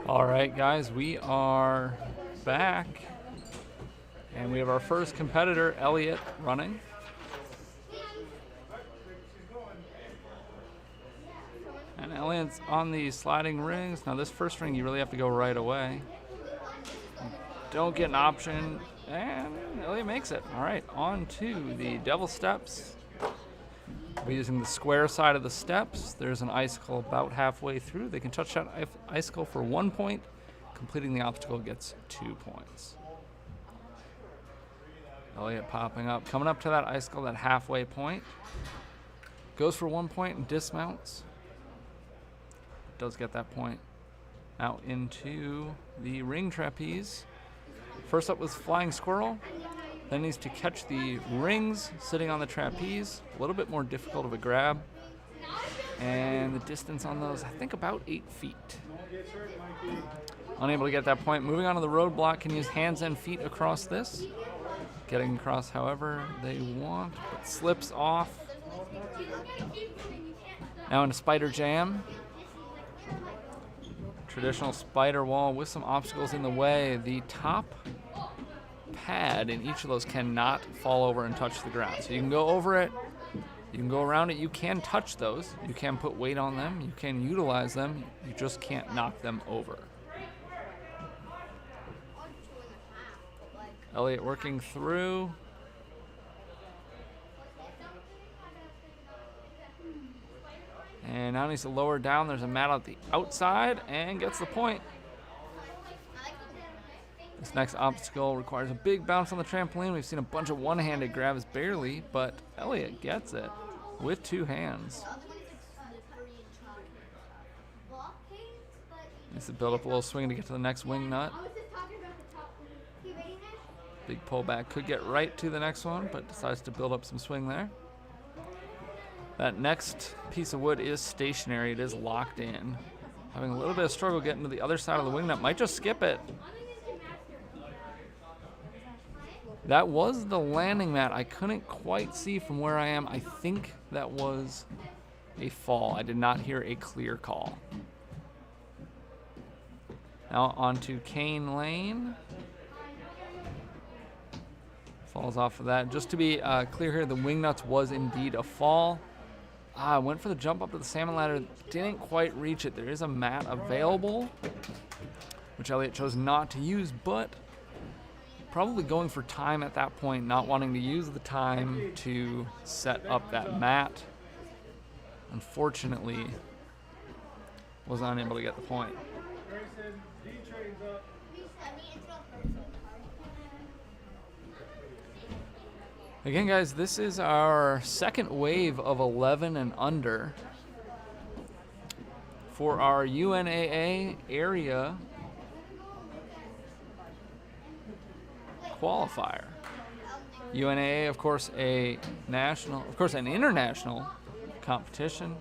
All right, guys, we are back, and we have our first competitor, Elliot, running. And Elliot's on the sliding rings. Now, this first ring, you really have to go right away. Don't get an option, and Elliot makes it. All right, on to the devil steps. We're using the square side of the steps. There's an icicle about halfway through. They can touch that icicle for 1 point. Completing the obstacle gets 2 points. Elliot popping up, coming up to that icicle, that halfway point. Goes for 1 point and dismounts. Does get that point. Now into the ring trapeze. First up was flying squirrel. Then needs to catch the rings sitting on the trapeze. A little bit more difficult of a grab. And the distance on those, I think about 8 feet. Unable to get that point. Moving on to the roadblock, can use hands and feet across this. Getting across however they want, but slips off. Now into spider jam. Traditional spider wall with some obstacles in the way. The top pad in each of those cannot fall over and touch the ground. So you can go over it, you can go around it, you can touch those, you can put weight on them, you can utilize them, you just can't knock them over. Elliot working through. And now needs to lower down. There's a mat at the outside and gets the point. This next obstacle requires a big bounce on the trampoline. We've seen a bunch of one-handed grabs barely, but Elliot gets it with 2 hands. Needs to build up a little swing to get to the next wing nut. Big pullback, could get right to the next one, but decides to build up some swing there. That next piece of wood is stationary. It is locked in. Having a little bit of struggle getting to the other side of the wing nut. Might just skip it. That was the landing mat. I couldn't quite see from where I am. I think that was a fall. I did not hear a clear call. Now onto Cane Lane. Falls off of that. Just to be clear here, the wing nuts was indeed a fall. Went for the jump up to the salmon ladder. Didn't quite reach it. There is a mat available, which Elliot chose not to use, but probably going for time at that point, not wanting to use the time to set up that mat. Unfortunately, was unable to get the point. Again, guys, this is our second wave of 11 and under for our UNAA Area Qualifier. UNAA, of course, an international competition.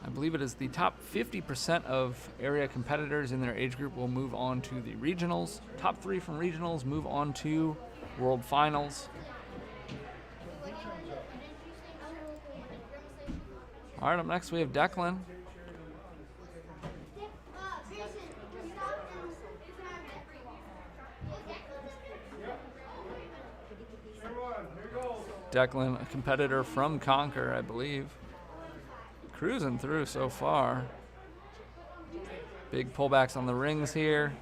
I believe it is the top 50% of area competitors in their age group will move on to the regionals. Top 3 from regionals move on to world finals. All right, up next we have Declan. Declan, a competitor from Conquer, I believe. Cruising through so far. Big pullbacks on the rings here.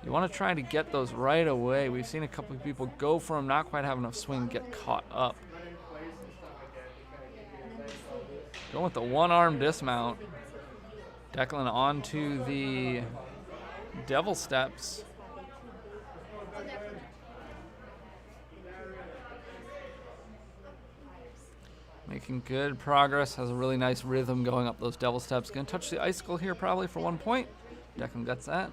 You want to try to get those right away. We've seen a couple of people go for them, not quite have enough swing, get caught up. Going with the one-arm dismount. Declan onto the devil steps. Making good progress, has a really nice rhythm going up those devil steps. Gonna touch the icicle here probably for 1 point. Declan gets that.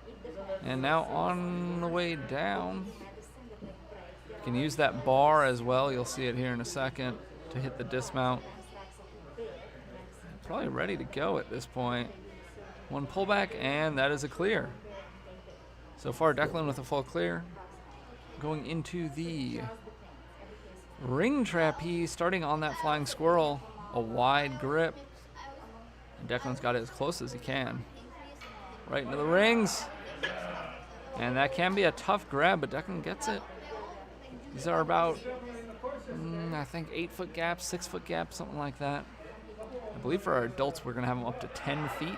And now on the way down, you can use that bar as well. You'll see it here in a second to hit the dismount. Probably ready to go at this point. One pullback, and that is a clear. So far, Declan with a full clear. Going into the ring trapeze, starting on that flying squirrel. A wide grip. And Declan's got it as close as he can. Right into the rings. And that can be a tough grab, but Declan gets it. These are about, I think, 8-foot gaps, 6-foot gaps, something like that. I believe for our adults, we're going to have them up to 10 feet.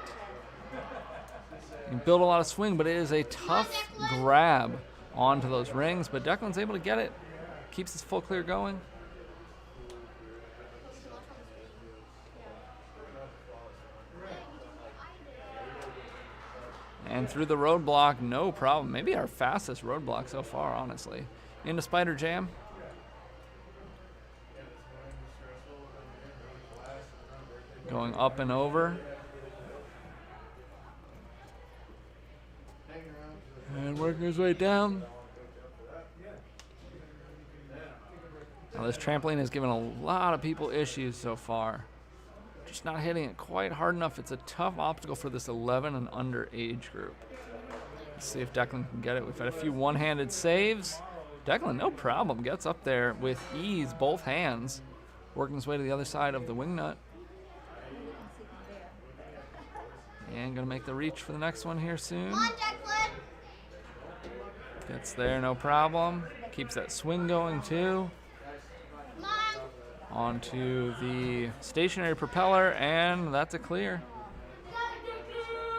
You can build a lot of swing, but it is a tough grab onto those rings. But Declan's able to get it. Keeps his full clear going. And through the roadblock, no problem. Maybe our fastest roadblock so far, honestly. Into Spider Jam. Going up and over. And working his way down. Now this trampoline has given a lot of people issues so far. Just not hitting it quite hard enough. It's a tough obstacle for this 11 and under age group. Let's see if Declan can get it. We've had a few one-handed saves. Declan, no problem, gets up there with ease, both hands, working his way to the other side of the wing nut. And gonna make the reach for the next one here soon. Come on, Declan. Gets there, no problem. Keeps that swing going too. Come on. Onto the stationary propeller, and that's a clear.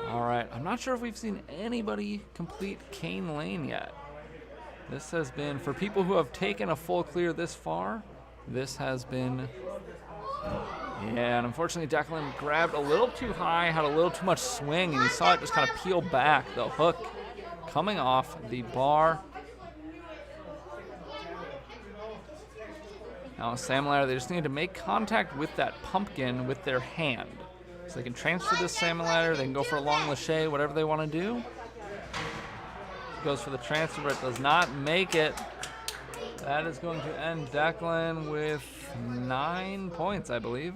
All right, I'm not sure if we've seen anybody complete Cane Lane yet. This has been, for people who have taken a full clear this far, this has been, yeah, and unfortunately Declan grabbed a little too high, had a little too much swing, and you saw it just kind of peel back, the hook coming off the bar. Now a salmon ladder, they just need to make contact with that pumpkin with their hand. So they can transfer this salmon ladder, they can go for a long lache, whatever they want to do. Goes for the transfer, but does not make it. That is going to end Declan with 9 points, I believe.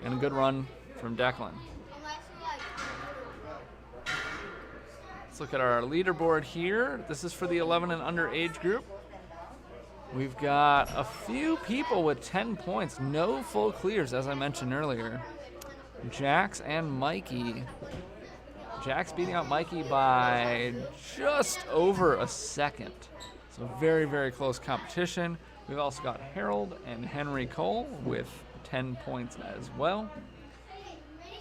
And a good run from Declan. Let's look at our leaderboard here. This is for the 11 and under age group. We've got a few people with 10 points. No full clears, as I mentioned earlier. Jax and Mikey. Jax beating out Mikey by just over a second. So very, very close competition. We've also got Harold and Henry Cole with 10 points as well.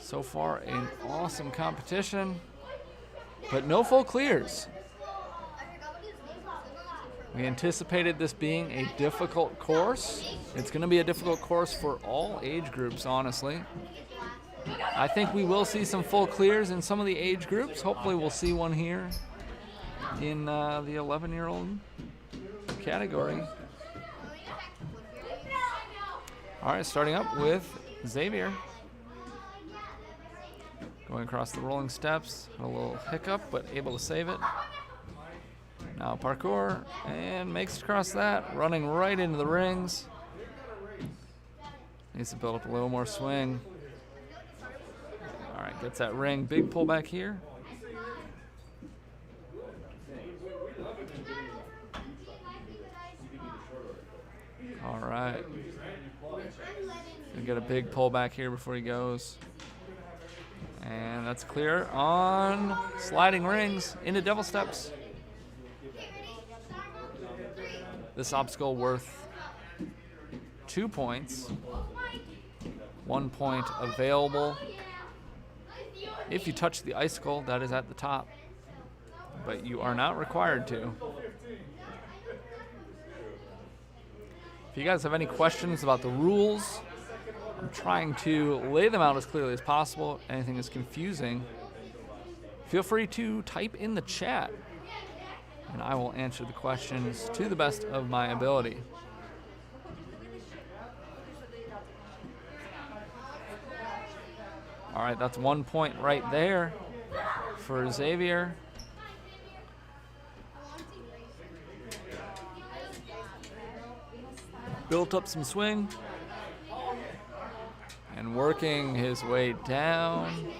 So far, an awesome competition, but no full clears. We anticipated this being a difficult course. It's going to be a difficult course for all age groups, honestly. I think we will see some full clears in some of the age groups. Hopefully we'll see one here in the 11-year-old category. All right, starting up with Xavier. Going across the rolling steps, had a little hiccup, but able to save it. Now parkour, and makes it across that, running right into the rings. Needs to build up a little more swing. All right, gets that ring, big pullback here. All right. Gonna get a big pullback here before he goes. And that's clear on sliding rings into devil steps. This obstacle worth 2 points. 1 point available if you touch the icicle that is at the top, but you are not required to. If you guys have any questions about the rules, I'm trying to lay them out as clearly as possible. Anything is confusing, feel free to type in the chat, and I will answer the questions to the best of my ability. All right, that's 1 point right there for Xavier. Built up some swing and working his way down.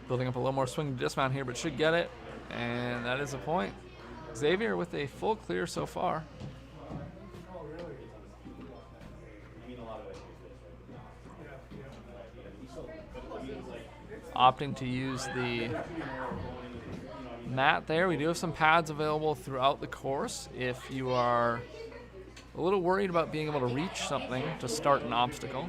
Building up a little more swing to dismount here, but should get it. And that is a point. Xavier with a full clear so far. opting to use the mat there. We do have some pads available throughout the course if you are a little worried about being able to reach something to start an obstacle.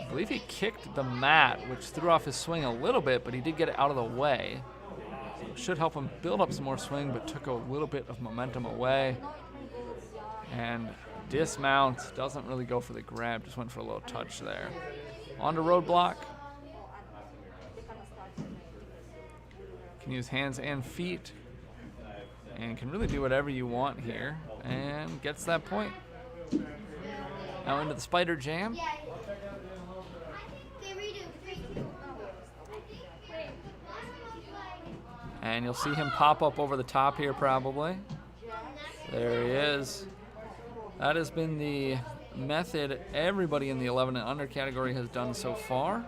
I believe he kicked the mat, which threw off his swing a little bit, but he did get it out of the way. So it should help him build up some more swing, but took a little bit of momentum away. And dismounts, doesn't really go for the grab, just went for a little touch there. On to roadblock. Can use hands and feet, and can really do whatever you want here, and gets that point. Now into the spider jam. And you'll see him pop up over the top here probably. There he is. That has been the method everybody in the 11 and under category has done so far.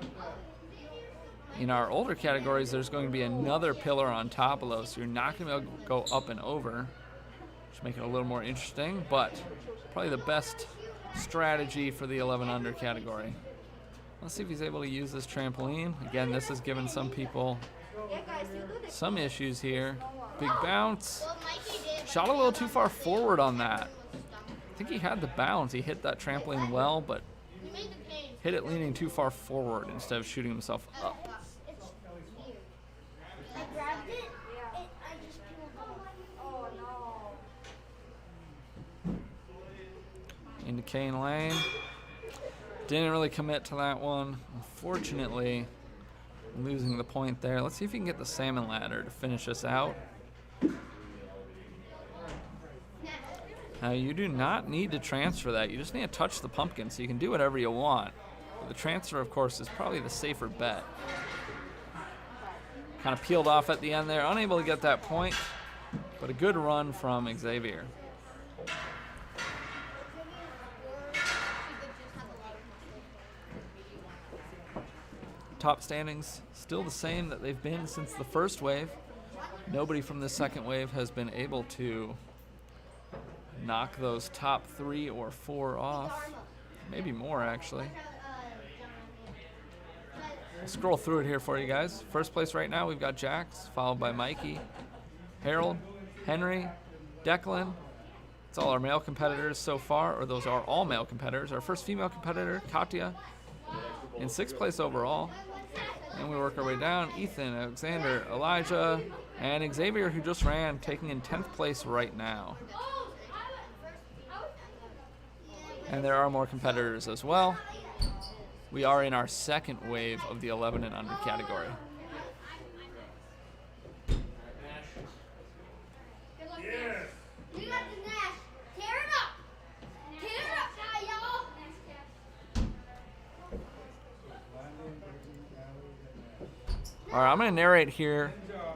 In our older categories, there's going to be another pillar on top of those, so you're not going to be able to go up and over, which make it a little more interesting, but probably the best strategy for the 11 under category. Let's see if he's able to use this trampoline. Again, this has given some people some issues here. Big bounce. Shot a little too far forward on that. I think he had the bounce. He hit that trampoline well, but hit it leaning too far forward instead of shooting himself up. Into Kane Lane. Didn't really commit to that one. Unfortunately, losing the point there. Let's see if he can get the salmon ladder to finish this out. Now, you do not need to transfer that. You just need to touch the pumpkin, so you can do whatever you want. But the transfer, of course, is probably the safer bet. Kind of peeled off at the end there. Unable to get that point, but a good run from Xavier. Top standings still the same that they've been since the first wave. Nobody from the second wave has been able to knock those top 3 or 4 off. Maybe more, actually. I'll scroll through it here for you guys. First place right now, we've got Jax, followed by Mikey, Harold, Henry, Declan. It's all our male competitors so far, or those are all male competitors. Our first female competitor, Katya, in 6th place overall. And we work our way down. Ethan, Alexander, Elijah, and Xavier, who just ran, taking in 10th place right now. And there are more competitors as well. We are in our second wave of the 11 and under category. All right, I'm going to narrate here.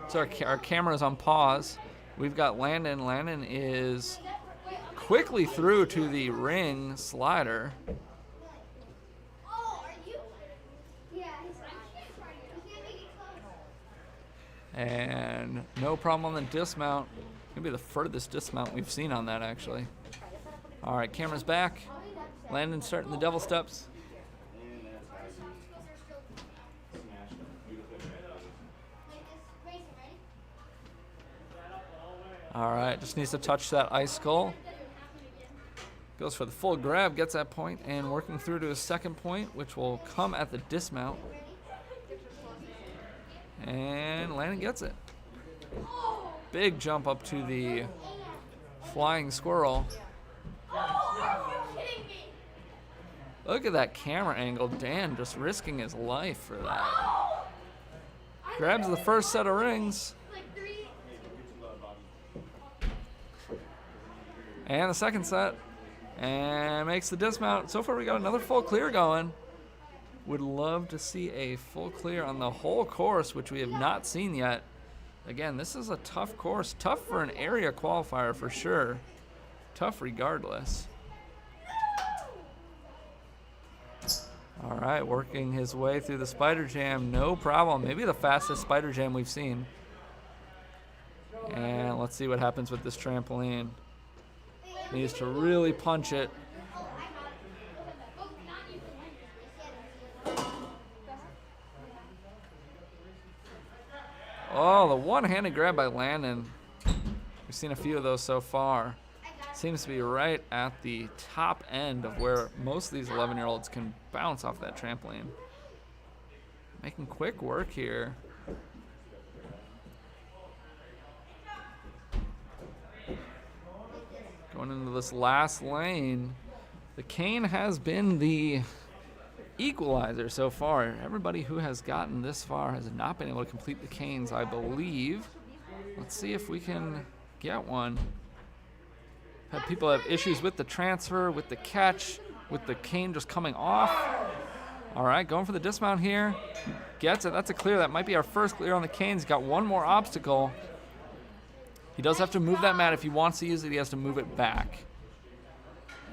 So our camera's on pause. We've got Landon. Landon is quickly through to the ring slider. And no problem on the dismount. Gonna be the furthest dismount we've seen on that, actually. All right, camera's back. Landon starting the devil steps. All right, just needs to touch that ice skull. Goes for the full grab, gets that point, and working through to his second point, which will come at the dismount. And Landon gets it. Big jump up to the flying squirrel. Look at that camera angle. Dan just risking his life for that. Grabs the first set of rings. And the second set. And makes the dismount. So far we got another full clear going. Would love to see a full clear on the whole course, which we have not seen yet. Again, this is a tough course. Tough for an area qualifier for sure. Tough regardless. All right, working his way through the spider jam. No problem. Maybe the fastest spider jam we've seen. And let's see what happens with this trampoline. Needs to really punch it. Oh, the one-handed grab by Landon. We've seen a few of those so far. Seems to be right at the top end of where most of these 11-year-olds can bounce off that trampoline. Making quick work here. Going into this last lane. The cane has been the equalizer so far. Everybody who has gotten this far has not been able to complete the canes, I believe. Let's see if we can get one. Had people have issues with the transfer, with the catch, with the cane just coming off. All right, going for the dismount here. Gets it. That's a clear. That might be our first clear on the canes. Got one more obstacle. He does have to move that mat. If he wants to use it, he has to move it back.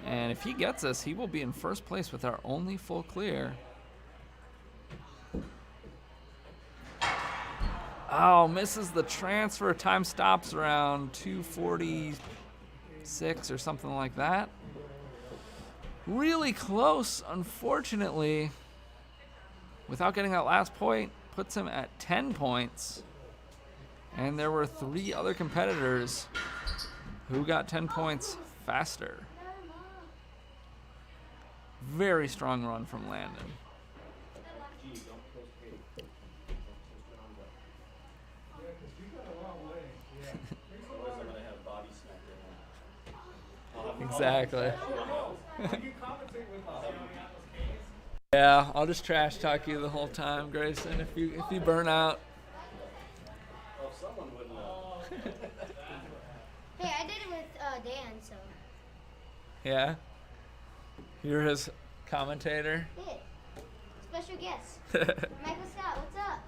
And if he gets this, he will be in first place with our only full clear. Oh, misses the transfer. Time stops around 2:46 or something like that. Really close, unfortunately. Without getting that last point, puts him at 10 points. And there were 3 other competitors who got 10 points faster. Very strong run from Landon. Exactly. Yeah, I'll just trash talk you the whole time, Grayson. If you burn out. Well, someone would know. Hey, I did it with Dan, so. Yeah. You're his commentator. Yeah. Special guest. Michael Scott, what's up?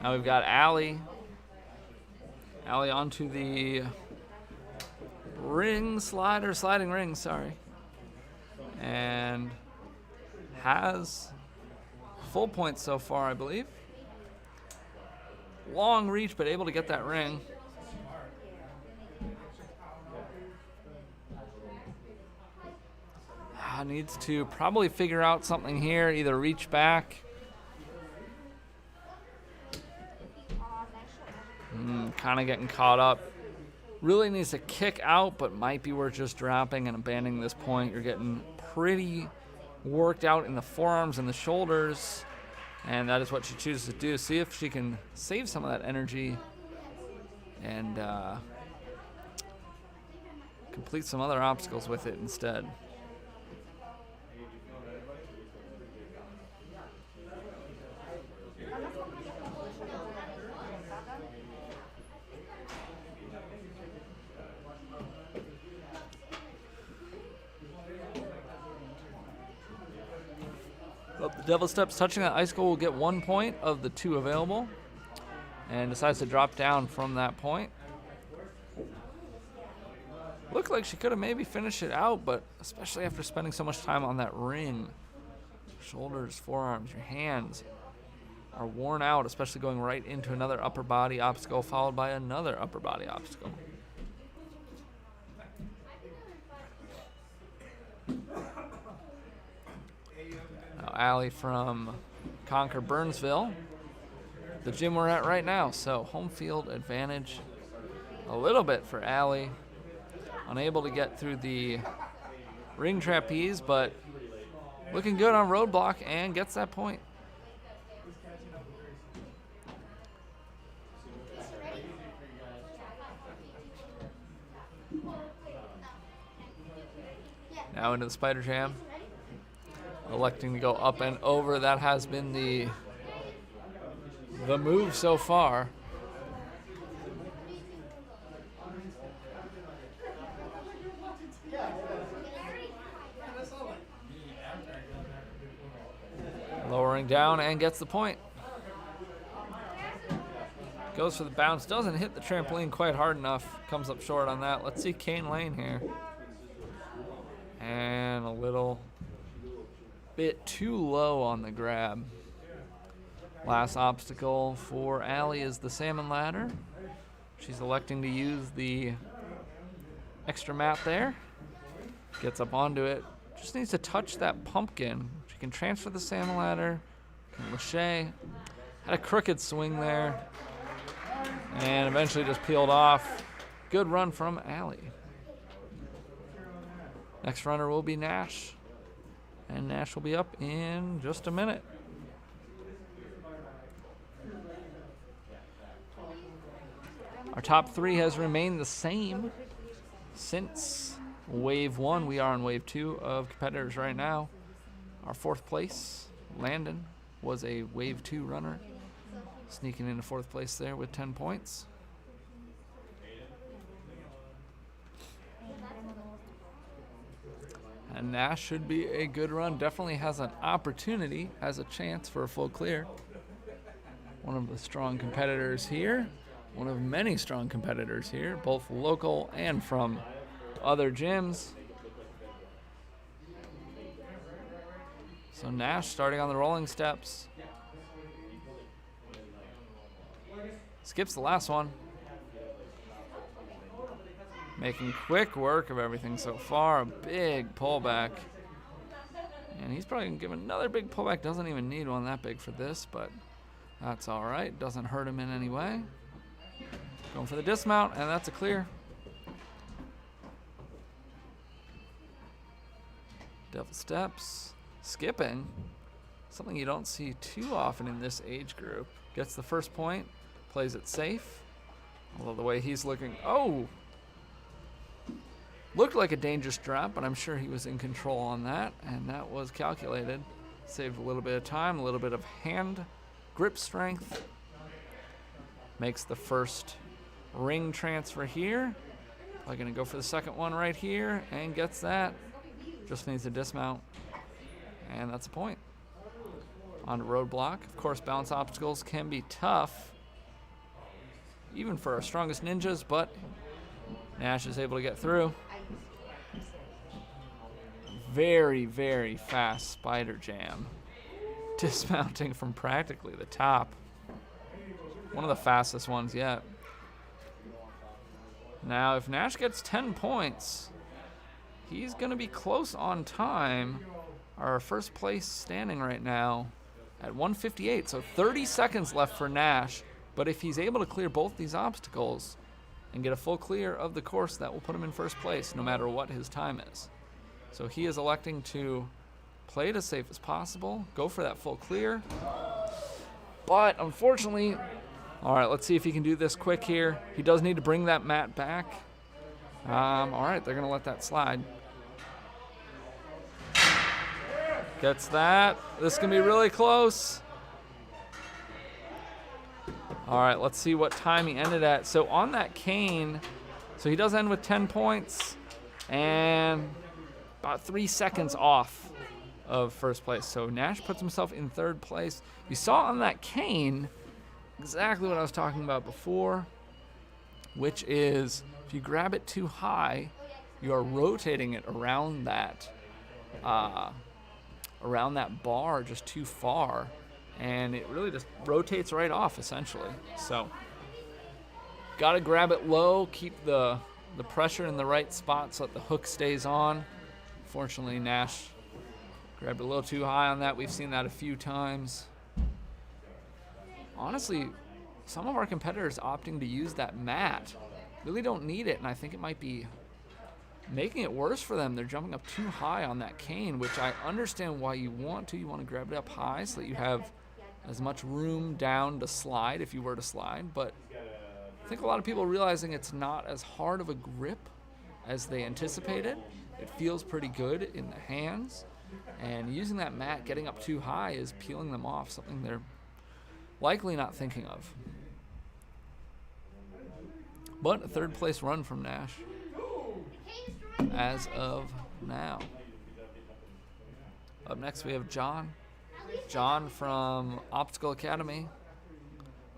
Now we've got Allie. Allie onto the sliding ring, sorry. And has full points so far, I believe. Long reach, but able to get that ring. Needs to probably figure out something here, either reach back. Kind of getting caught up. Really needs to kick out, but might be worth just dropping and abandoning this point. You're getting pretty worked out in the forearms and the shoulders, and that is what she chooses to do. See if she can save some of that energy and complete some other obstacles with it instead. The devil steps touching that icicle will get 1 point of the 2 available and decides to drop down from that point. Looked like she could have maybe finished it out, but especially after spending so much time on that ring. Shoulders, forearms, your hands are worn out, especially going right into another upper body obstacle followed by another upper body obstacle. Now Allie from Conquer Burnsville, the gym we're at right now, so home field advantage a little bit for Allie. Unable to get through the ring trapeze, but looking good on roadblock and gets that point. Now into the spider jam. Electing to go up and over. That has been the move so far. Lowering down and gets the point. Goes for the bounce. Doesn't hit the trampoline quite hard enough. Comes up short on that. Let's see Kane Lane here. And a little bit too low on the grab. Last obstacle for Allie is the salmon ladder. She's electing to use the extra mat there. Gets up onto it. Just needs to touch that pumpkin. She can transfer the salmon ladder. Can lâcher. Had a crooked swing there. And eventually just peeled off. Good run from Allie. Next runner will be Nash. And Nash will be up in just a minute. Our top 3 has remained the same since Wave 1. We are on Wave 2 of competitors right now. Our 4th place, Landon, was a Wave 2 runner, sneaking into 4th place there with 10 points. And Nash should be a good run. Definitely has an opportunity, has a chance for a full clear. One of the strong competitors here. One of many strong competitors here, both local and from other gyms. So Nash starting on the rolling steps. Skips the last one. Making quick work of everything so far. A big pullback. And he's probably going to give another big pullback. Doesn't even need one that big for this, but that's all right. Doesn't hurt him in any way. Going for the dismount, and that's a clear. Devil steps. Skipping. Something you don't see too often in this age group. Gets the first point. Plays it safe. Although the way he's looking... Oh! Looked like a dangerous drop, but I'm sure he was in control on that, and that was calculated. Saved a little bit of time, a little bit of hand grip strength. Makes the first ring transfer here. Probably going to go for the second one right here, and gets that. Just needs to dismount, and that's a point. on roadblock. Of course, balance obstacles can be tough, even for our strongest ninjas, but Nash is able to get through. Very, very fast spider jam. Dismounting from practically the top. One of the fastest ones yet. Now, if Nash gets 10 points, he's going to be close on time. Our first place standing right now at 1:58, so 30 seconds left for Nash. But if he's able to clear both these obstacles and get a full clear of the course, that will put him in first place no matter what his time is. So he is electing to play it as safe as possible, go for that full clear. But unfortunately, all right, let's see if he can do this quick here. He does need to bring that mat back. All right, they're going to let that slide. Gets that. This is going to be really close. All right, let's see what time he ended at. So on that cane, so he does end with 10 points and about 3 seconds off of first place. So Nash puts himself in third place. You saw on that cane exactly what I was talking about before, which is if you grab it too high, you are rotating it around that bar just too far, and it really just rotates right off essentially. So gotta grab it low, keep the pressure in the right spot so that the hook stays on. Fortunately, Nash grabbed a little too high on that. We've seen that a few times. Honestly, some of our competitors opting to use that mat really don't need it, and I think it might be making it worse for them. They're jumping up too high on that cane, which I understand why you want to. You want to grab it up high so that you have as much room down to slide if you were to slide, but I think a lot of people realizing it's not as hard of a grip as they anticipated. It feels pretty good in the hands, and using that mat getting up too high is peeling them off, something they're likely not thinking of. But a third place run from Nash as of now. Up next we have John. John from Obstacle Academy.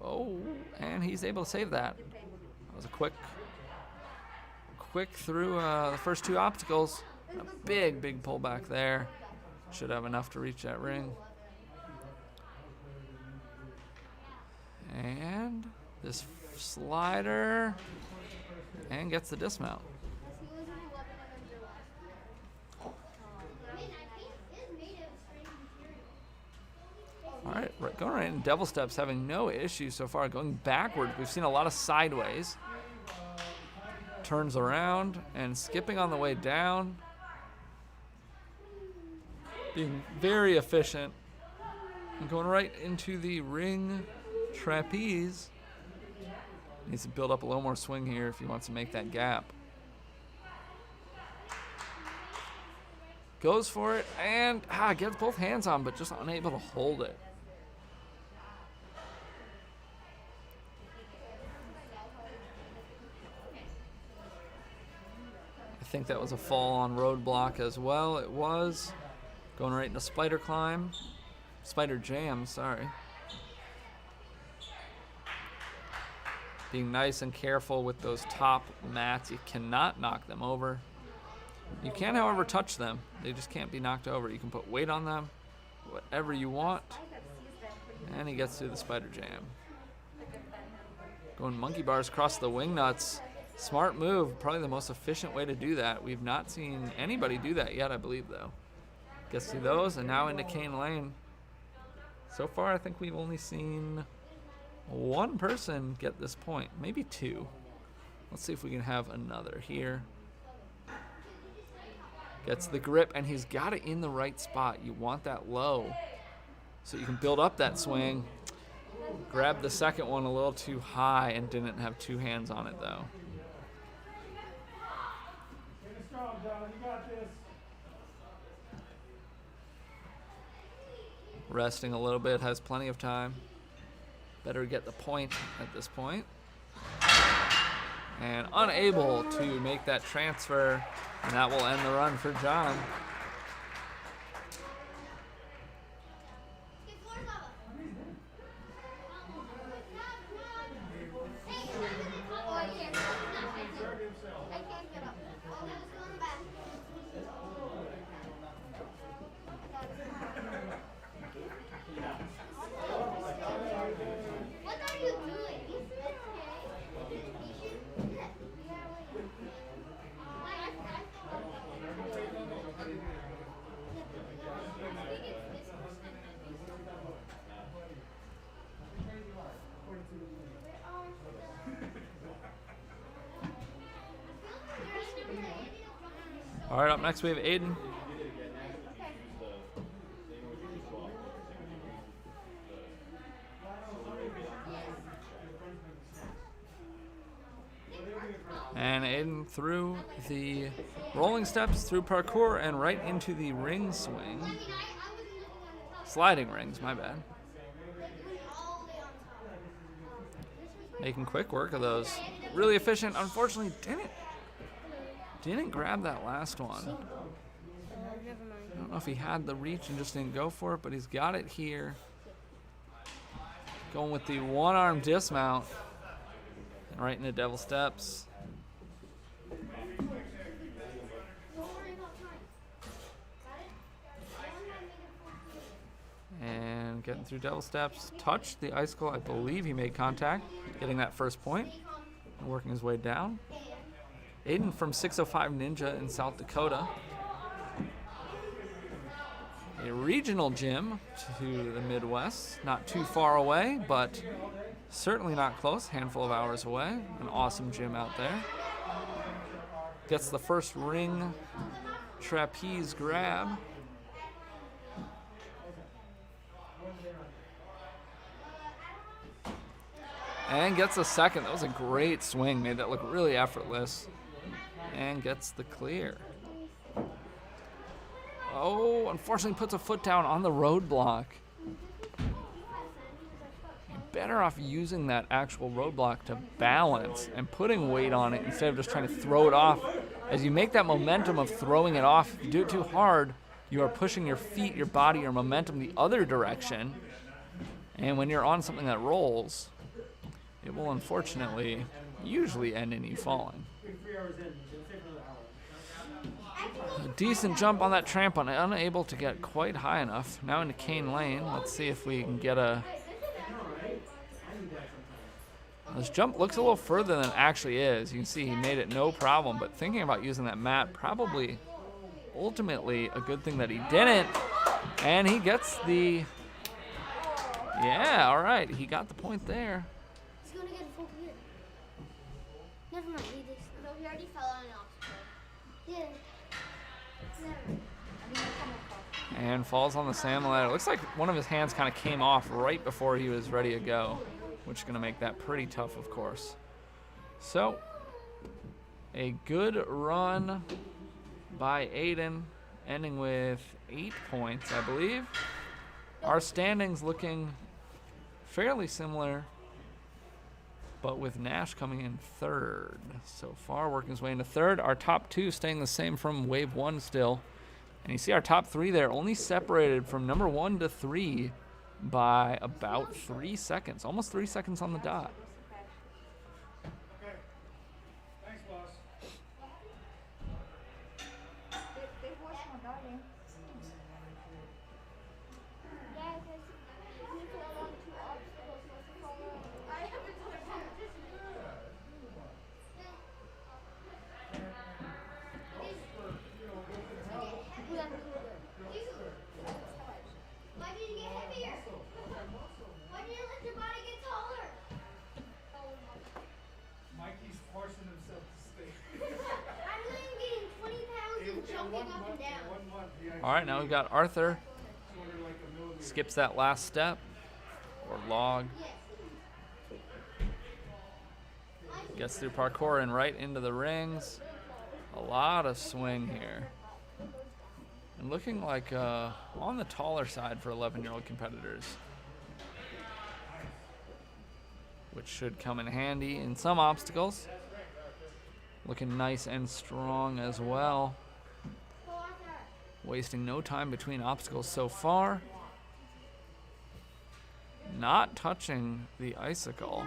Oh, and he's able to save that. That was a quick through the first two obstacles. A big pullback there. Should have enough to reach that ring. And this slider, and gets the dismount. All right, going right in devil steps, having no issues so far. Going backward, we've seen a lot of sideways. Turns around and skipping on the way down. Being very efficient. And going right into the ring trapeze. Needs to build up a little more swing here if he wants to make that gap. Goes for it and gets both hands on, but just unable to hold it. I think that was a fall on roadblock as well. It was. Going right into spider climb. Spider jam, sorry. Being nice and careful with those top mats. You cannot knock them over. You can, however, touch them. They just can't be knocked over. You can put weight on them, whatever you want. And he gets through the spider jam. Going monkey bars across the wing nuts. Smart move, probably the most efficient way to do that. We've not seen anybody do that yet, I believe, though. Gets through those, and now into cane lane. So far, I think we've only seen one person get this point, maybe two. Let's see if we can have another here. Gets the grip, and he's got it in the right spot. You want that low so you can build up that swing. Grabbed the second one a little too high and didn't have two hands on it, though. Resting a little bit, has plenty of time. Better get the point at this point. And unable to make that transfer, and that will end the run for John. All right, up next we have Aiden. And Aiden through the rolling steps, through parkour, and right into the ring swing. Sliding rings, my bad. Making quick work of those. Really efficient. Unfortunately, didn't grab that last one. I don't know if he had the reach and just didn't go for it, but he's got it here. Going with the one-arm dismount. And right into devil steps. And getting through devil steps. Touched the icicle. I believe he made contact. Getting that first point. And working his way down. Aiden from 605 Ninja in South Dakota. A regional gym to the Midwest. Not too far away, but certainly not close. Handful of hours away. An awesome gym out there. Gets the first ring trapeze grab. And gets a second. That was a great swing. Made that look really effortless. And gets the clear. Oh, unfortunately puts a foot down on the roadblock. You're better off using that actual roadblock to balance and putting weight on it instead of just trying to throw it off. As you make that momentum of throwing it off, if you do it too hard, you are pushing your feet, your body, your momentum the other direction. And when you're on something that rolls, it will unfortunately usually end in you falling. A decent jump on that trampoline, unable to get quite high enough. Now into Cane Lane. Let's see if we can get a... This jump looks a little further than it actually is. You can see he made it no problem, but thinking about using that mat, probably ultimately a good thing that he didn't. And he gets the... Yeah, all right. He got the point there. He's gonna get a full clear. Never mind, he just... No, he already fell on an obstacle. Yeah. And falls on the salmon ladder. Looks like one of his hands kind of came off right before he was ready to go, which is going to make that pretty tough, of course. So, a good run by Aiden, ending with 8 points, I believe. Our standings looking fairly similar, but with Nash coming in third. So far, working his way into third. Our top two staying the same from wave one still. And you see our top three there only separated from number 1 to 3 by about 3 seconds. Almost 3 seconds on the dot. Okay. Thanks, boss. They washed my garden. Yeah, because you fell on 2 obstacles. I haven't done a competition. Why did you get heavier? Why did you let your body get taller? Mikey's forcing himself to stay. I'm getting 20 pounds and jumping up and down. 1 month, he All right, now we've got Arthur. ordered like a millimeter. Skips that last step, or log. Gets through parkour and right into the rings. A lot of swing here. And looking like on the taller side for 11-year-old competitors, which should come in handy in some obstacles. Looking nice and strong as well. Wasting no time between obstacles so far. Not touching the icicle.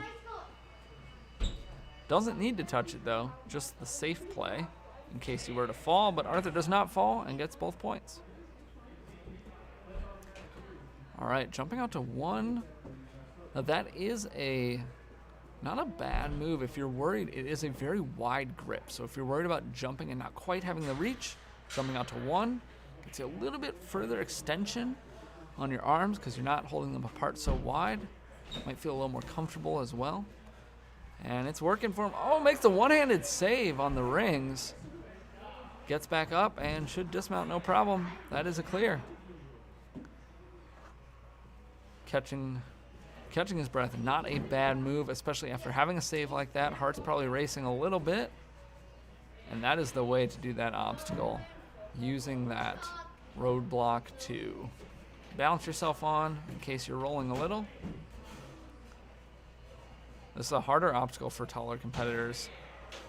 Doesn't need to touch it though, just the safe play in case you were to fall, but Arthur does not fall and gets both points. All right, jumping out to 1. Now that is not a bad move. If you're worried, it is a very wide grip. So if you're worried about jumping and not quite having the reach, jumping out to 1 gets you a little bit further extension on your arms because you're not holding them apart so wide. Might feel a little more comfortable as well. And it's working for him. Oh, makes the one-handed save on the rings. Gets back up and should dismount no problem. That is a clear. Catching his breath, not a bad move, especially after having a save like that. Heart's probably racing a little bit. And that is the way to do that obstacle. Using that roadblock to balance yourself on in case you're rolling a little. This is a harder obstacle for taller competitors,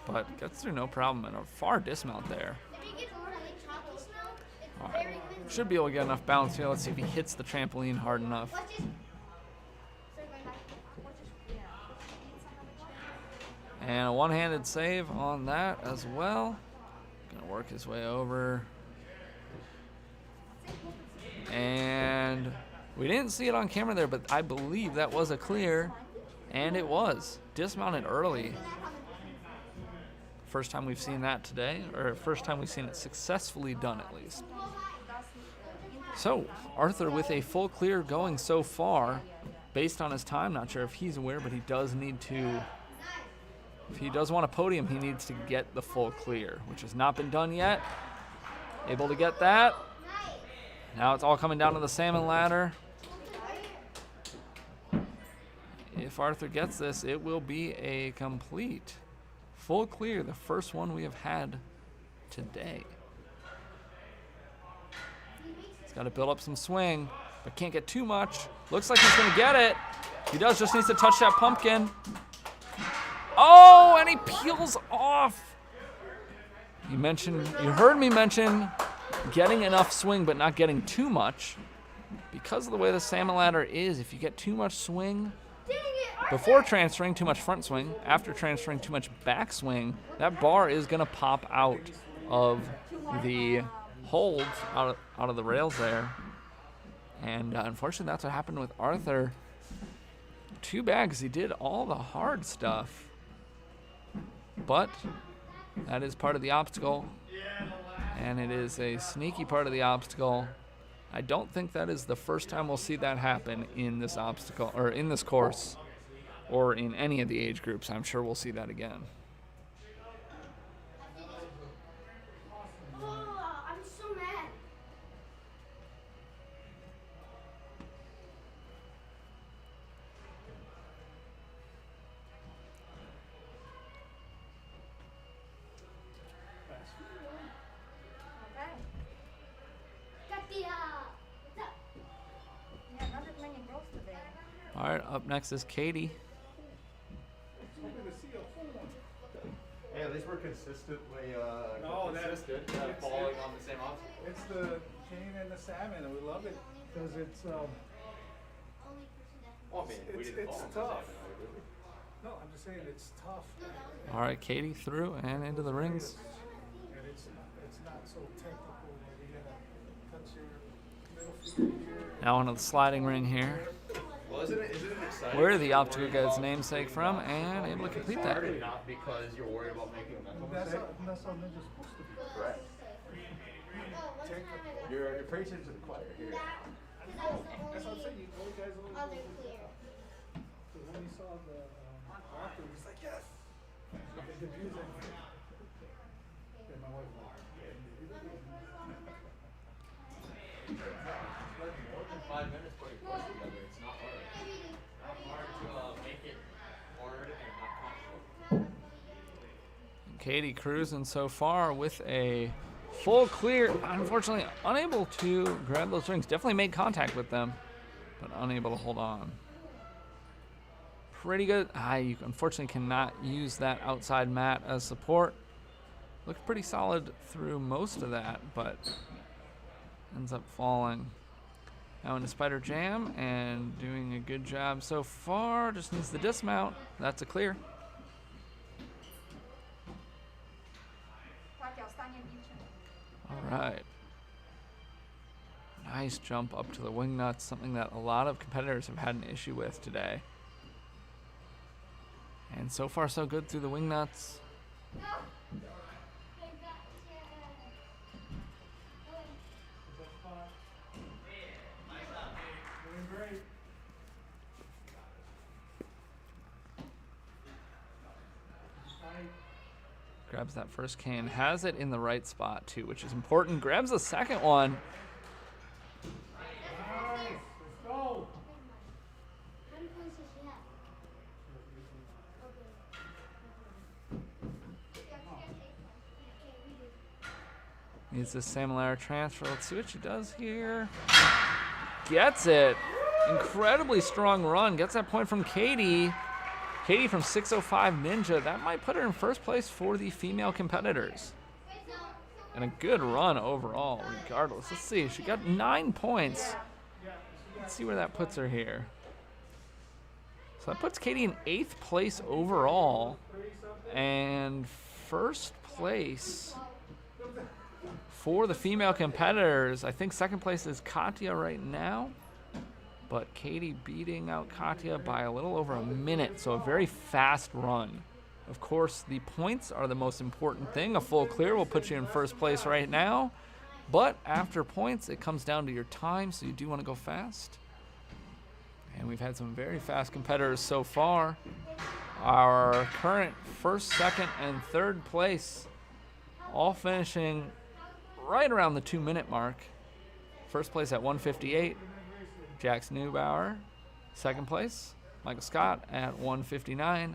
but gets through no problem and a far dismount there. If you get more like chalky smell, it's All right. very windy. Should be able to get enough balance here. Let's see if he hits the trampoline hard enough. Watch this. Start going back. Watch this. Yeah. And a one-handed save on that as well. Gonna work his way over. And we didn't see it on camera there, but I believe that was a clear. And it was. Dismounted early. First time we've seen that today, or first time we've seen it successfully done at least. So, Arthur with a full clear going so far. Based on his time, not sure if he's aware, but he does need to, if he does want a podium, he needs to get the full clear, which has not been done yet. Able to get that. Now it's all coming down to the salmon ladder. If Arthur gets this, it will be a complete full clear, the first one we have had today. He's got to build up some swing, but can't get too much. Looks like he's going to get it. He does, just needs to touch that pumpkin. Oh, and he peels off. You heard me mention getting enough swing, but not getting too much. Because of the way the salmon ladder is, if you get too much swing, before transferring too much front swing, after transferring too much back swing, that bar is going to pop out of the holds, out of the rails there. And unfortunately, that's what happened with Arthur. Too bad, because he did all the hard stuff. But that is part of the obstacle. And it is a sneaky part of the obstacle. I don't think that is the first time we'll see that happen in this obstacle, or in this course, or in any of the age groups. I'm sure we'll see that again. Oh, I'm so mad. All right, up next is Katie. Hey, at least we're consistently No, consistent, it's- following on the same obstacle. It's the cane and the salmon, and we love it because it's Well, I mean, we It's- didn't it's follow tough. the same, did we? no, I'm just saying it's tough, All right, Katie through and into the rings. and it's not so technical that you gotta touch your middle finger here. Now onto the sliding ring here, Well, isn't it exciting? where the obstacle gets its namesake from, and able to complete that. Started not because you're worried about making a mental That's mistake. how ninja's supposed to be. Correct. Technical. You're preaching to the choir here. That's what I'm saying. You guys always Other clear. because when he saw the doctor, he's like, yes. It's confusing. Yeah, my wife. More than 5 minutes putting course together. It's not hard. Not hard to make it hard and not comfortable. Katie cruising so far with a full clear. Unfortunately, unable to grab those rings. Definitely made contact with them, but unable to hold on. Pretty good. You unfortunately cannot use that outside mat as support. Looked pretty solid through most of that, but ends up falling. Now into Spider Jam and doing a good job so far. Just needs the dismount. That's a clear. All right. Nice jump up to the wing nuts, something that a lot of competitors have had an issue with today. And so far so good through the wing nuts. Doing great. Tight. Grabs that first cane. Has it in the right spot, too, which is important. Grabs the second one. Nice. Let's go. How many points does she have? Needs the Samalara transfer. Let's see what she does here. Gets it. Incredibly strong run. Gets that point from Katie. Katie from 605 Ninja. That might put her in first place for the female competitors. And a good run overall, regardless. Let's see. She got 9 points. Let's see where that puts her here. So that puts Katie in 8th place overall. And first place for the female competitors. I think second place is Katya right now. But Katie beating out Katya by a little over a minute. So a very fast run. Of course, the points are the most important thing. A full clear will put you in first place right now. But after points, it comes down to your time. So you do want to go fast. And we've had some very fast competitors so far. Our current first, second, and third place all finishing right around the 2-minute mark. First place at 1:58, Jax Neubauer. Second place, Michael Scott at 1:59.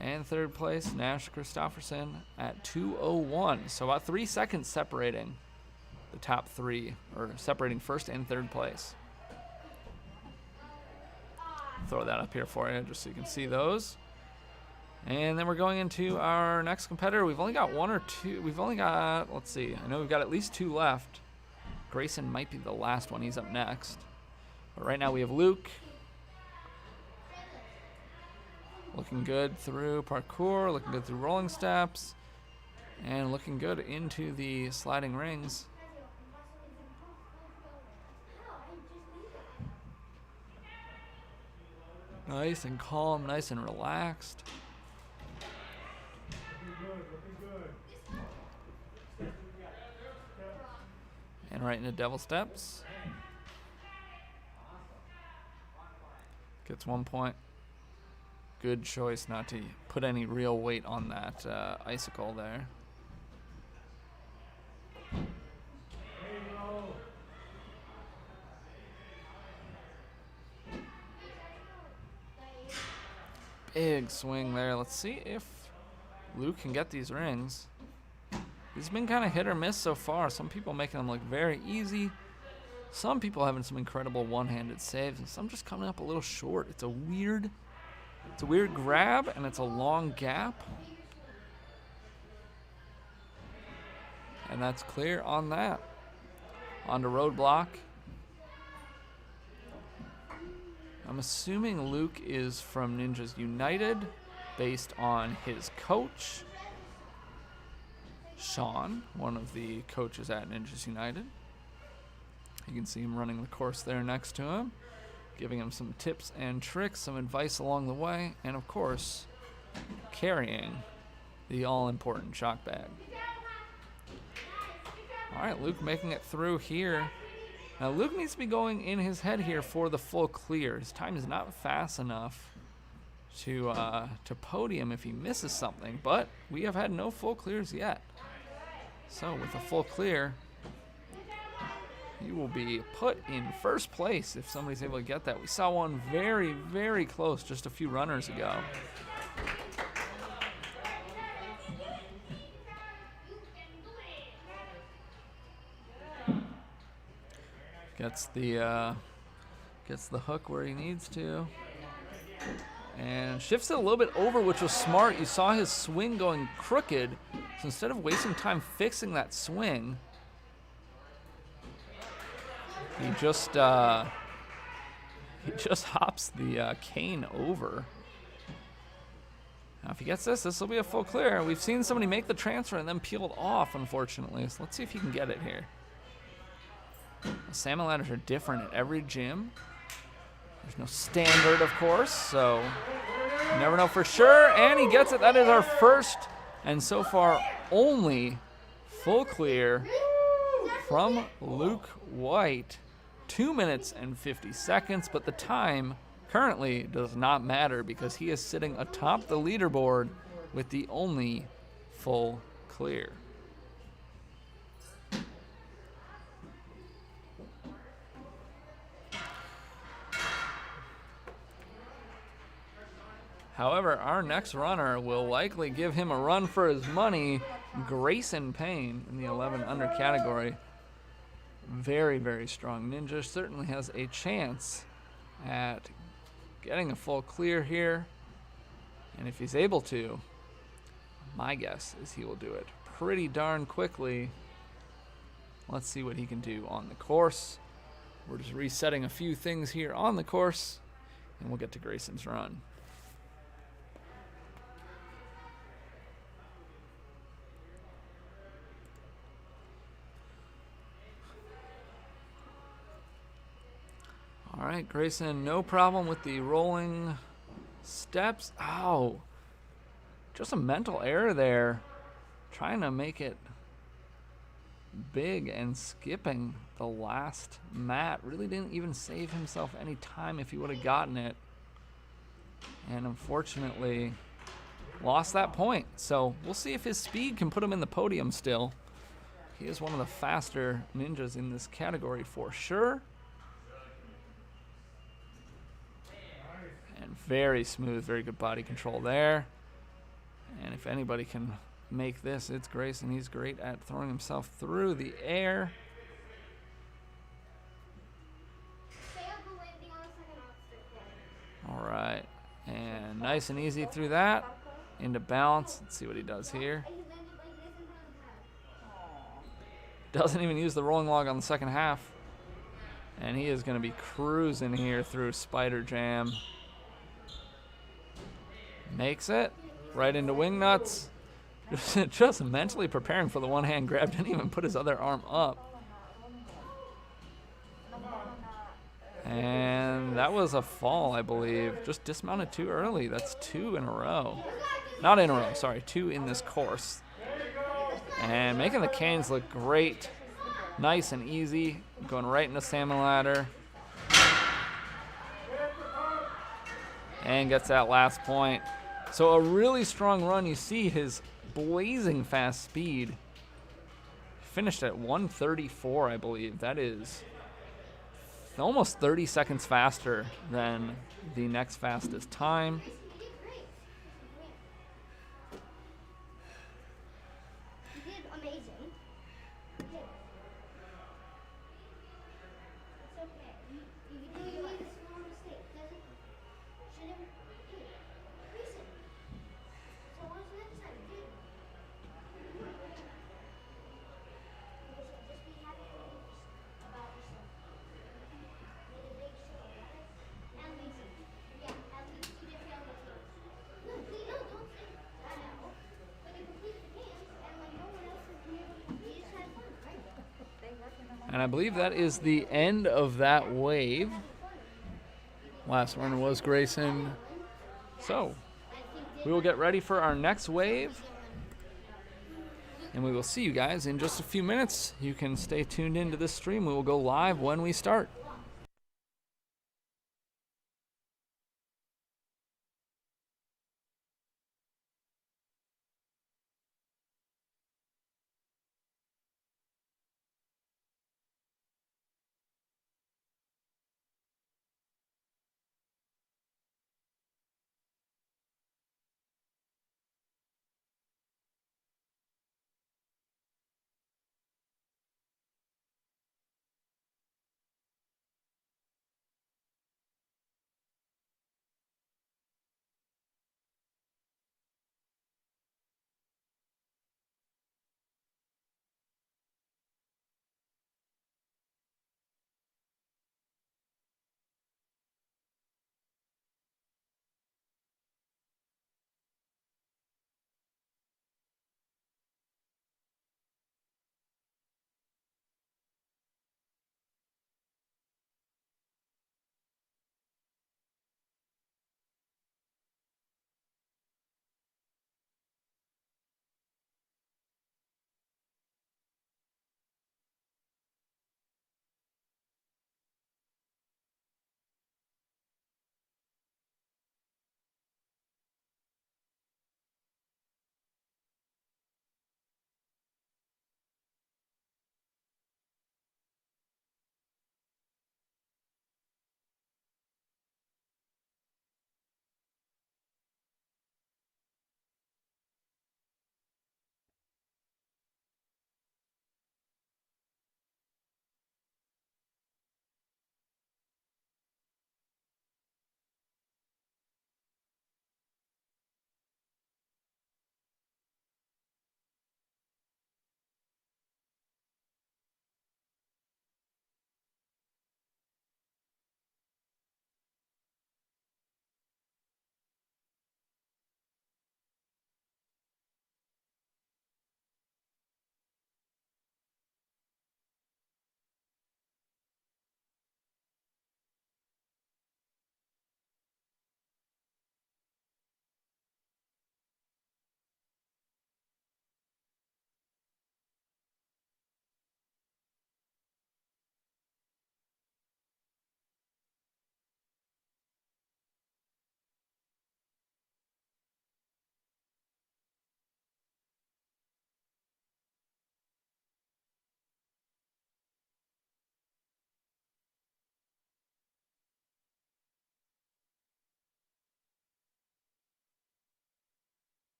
And third place, Nash Christofferson at 2:01. So about 3 seconds separating the top three, or separating first and third place. Throw that up here for you just so you can see those. And then we're going into our next competitor. We've only got one or two. We've only got, let's see. I know we've got at least 2 left. Grayson might be the last one. He's up next. But right now we have Luke. Looking good through parkour. Looking good through rolling steps. And looking good into the sliding rings. Nice and calm, nice and relaxed. And right into devil steps. Gets 1 point. Good choice not to put any real weight on that icicle there. Big swing there. Let's see if Luke can get these rings. He's been kind of hit or miss so far. Some people making them look very easy. Some people having some incredible one-handed saves, and some just coming up a little short. It's a weird grab, and it's a long gap. And that's clear on that. On to roadblock. I'm assuming Luke is from Ninjas United, based on his coach, Sean, one of the coaches at Ninjas United. You can see him running the course there next to him, giving him some tips and tricks, some advice along the way, and of course, carrying the all-important shock bag. All right, Luke making it through here. Now, Luke needs to be going in his head here for the full clear. His time is not fast enough to podium if he misses something, but we have had no full clears yet. So with a full clear, he will be put in first place if somebody's able to get that. We saw one very, very close just a few runners ago. Gets the hook where he needs to. And shifts it a little bit over, which was smart. You saw his swing going crooked. So instead of wasting time fixing that swing, he just hops the cane over. Now if he gets this will be a full clear. We've seen somebody make the transfer and then peeled off, unfortunately. So let's see if he can get it here. The salmon ladders are different at every gym. There's no standard, of course, so you never know for sure. And he gets it. That is our first and so far only full clear from Luke White. 2 minutes and 50 seconds, but the time currently does not matter because he is sitting atop the leaderboard with the only full clear. However, our next runner will likely give him a run for his money. Grayson Payne in the 11 under category. Very, very strong ninja. Certainly has a chance at getting a full clear here. And if he's able to, my guess is he will do it pretty darn quickly. Let's see what he can do on the course. We're just resetting a few things here on the course, and we'll get to Grayson's run. All right, Grayson, no problem with the rolling steps. Ow. Just a mental error there. Trying to make it big and skipping the last mat. Really didn't even save himself any time if he would have gotten it. And unfortunately, lost that point. So we'll see if his speed can put him in the podium still. He is one of the faster ninjas in this category for sure. And very smooth, very good body control there. And if anybody can make this, it's Grayson. He's great at throwing himself through the air. All right, and nice and easy through that. Into balance. Let's see what he does here. Doesn't even use the rolling log on the second half. And he is going to be cruising here through Spider Jam. Makes it right into wing nuts. Just mentally preparing for the one hand grab. Didn't even put his other arm up. And that was a fall, I believe. Just dismounted too early. That's 2 in a row. Not in a row, sorry. 2 in this course. And making the canes look great. Nice and easy. Going right into salmon ladder. And gets that last point. So a really strong run. You see his blazing fast speed. Finished at 1:34, I believe. That is almost 30 seconds faster than the next fastest time. You did amazing. You did. It's okay. You made a small mistake. Shouldn't increase it. So what's the next time? You should just be happy about yourself. Made a big show, right? At least, yeah, at least you didn't fail the teams. No, please, no, don't say that now. But you complete the games, and like no one else is here, you just had fun, right? And I believe that is the end of that wave. Last runner was Grayson. So we will get ready for our next wave. And we will see you guys in just a few minutes. You can stay tuned into this stream. We will go live when we start.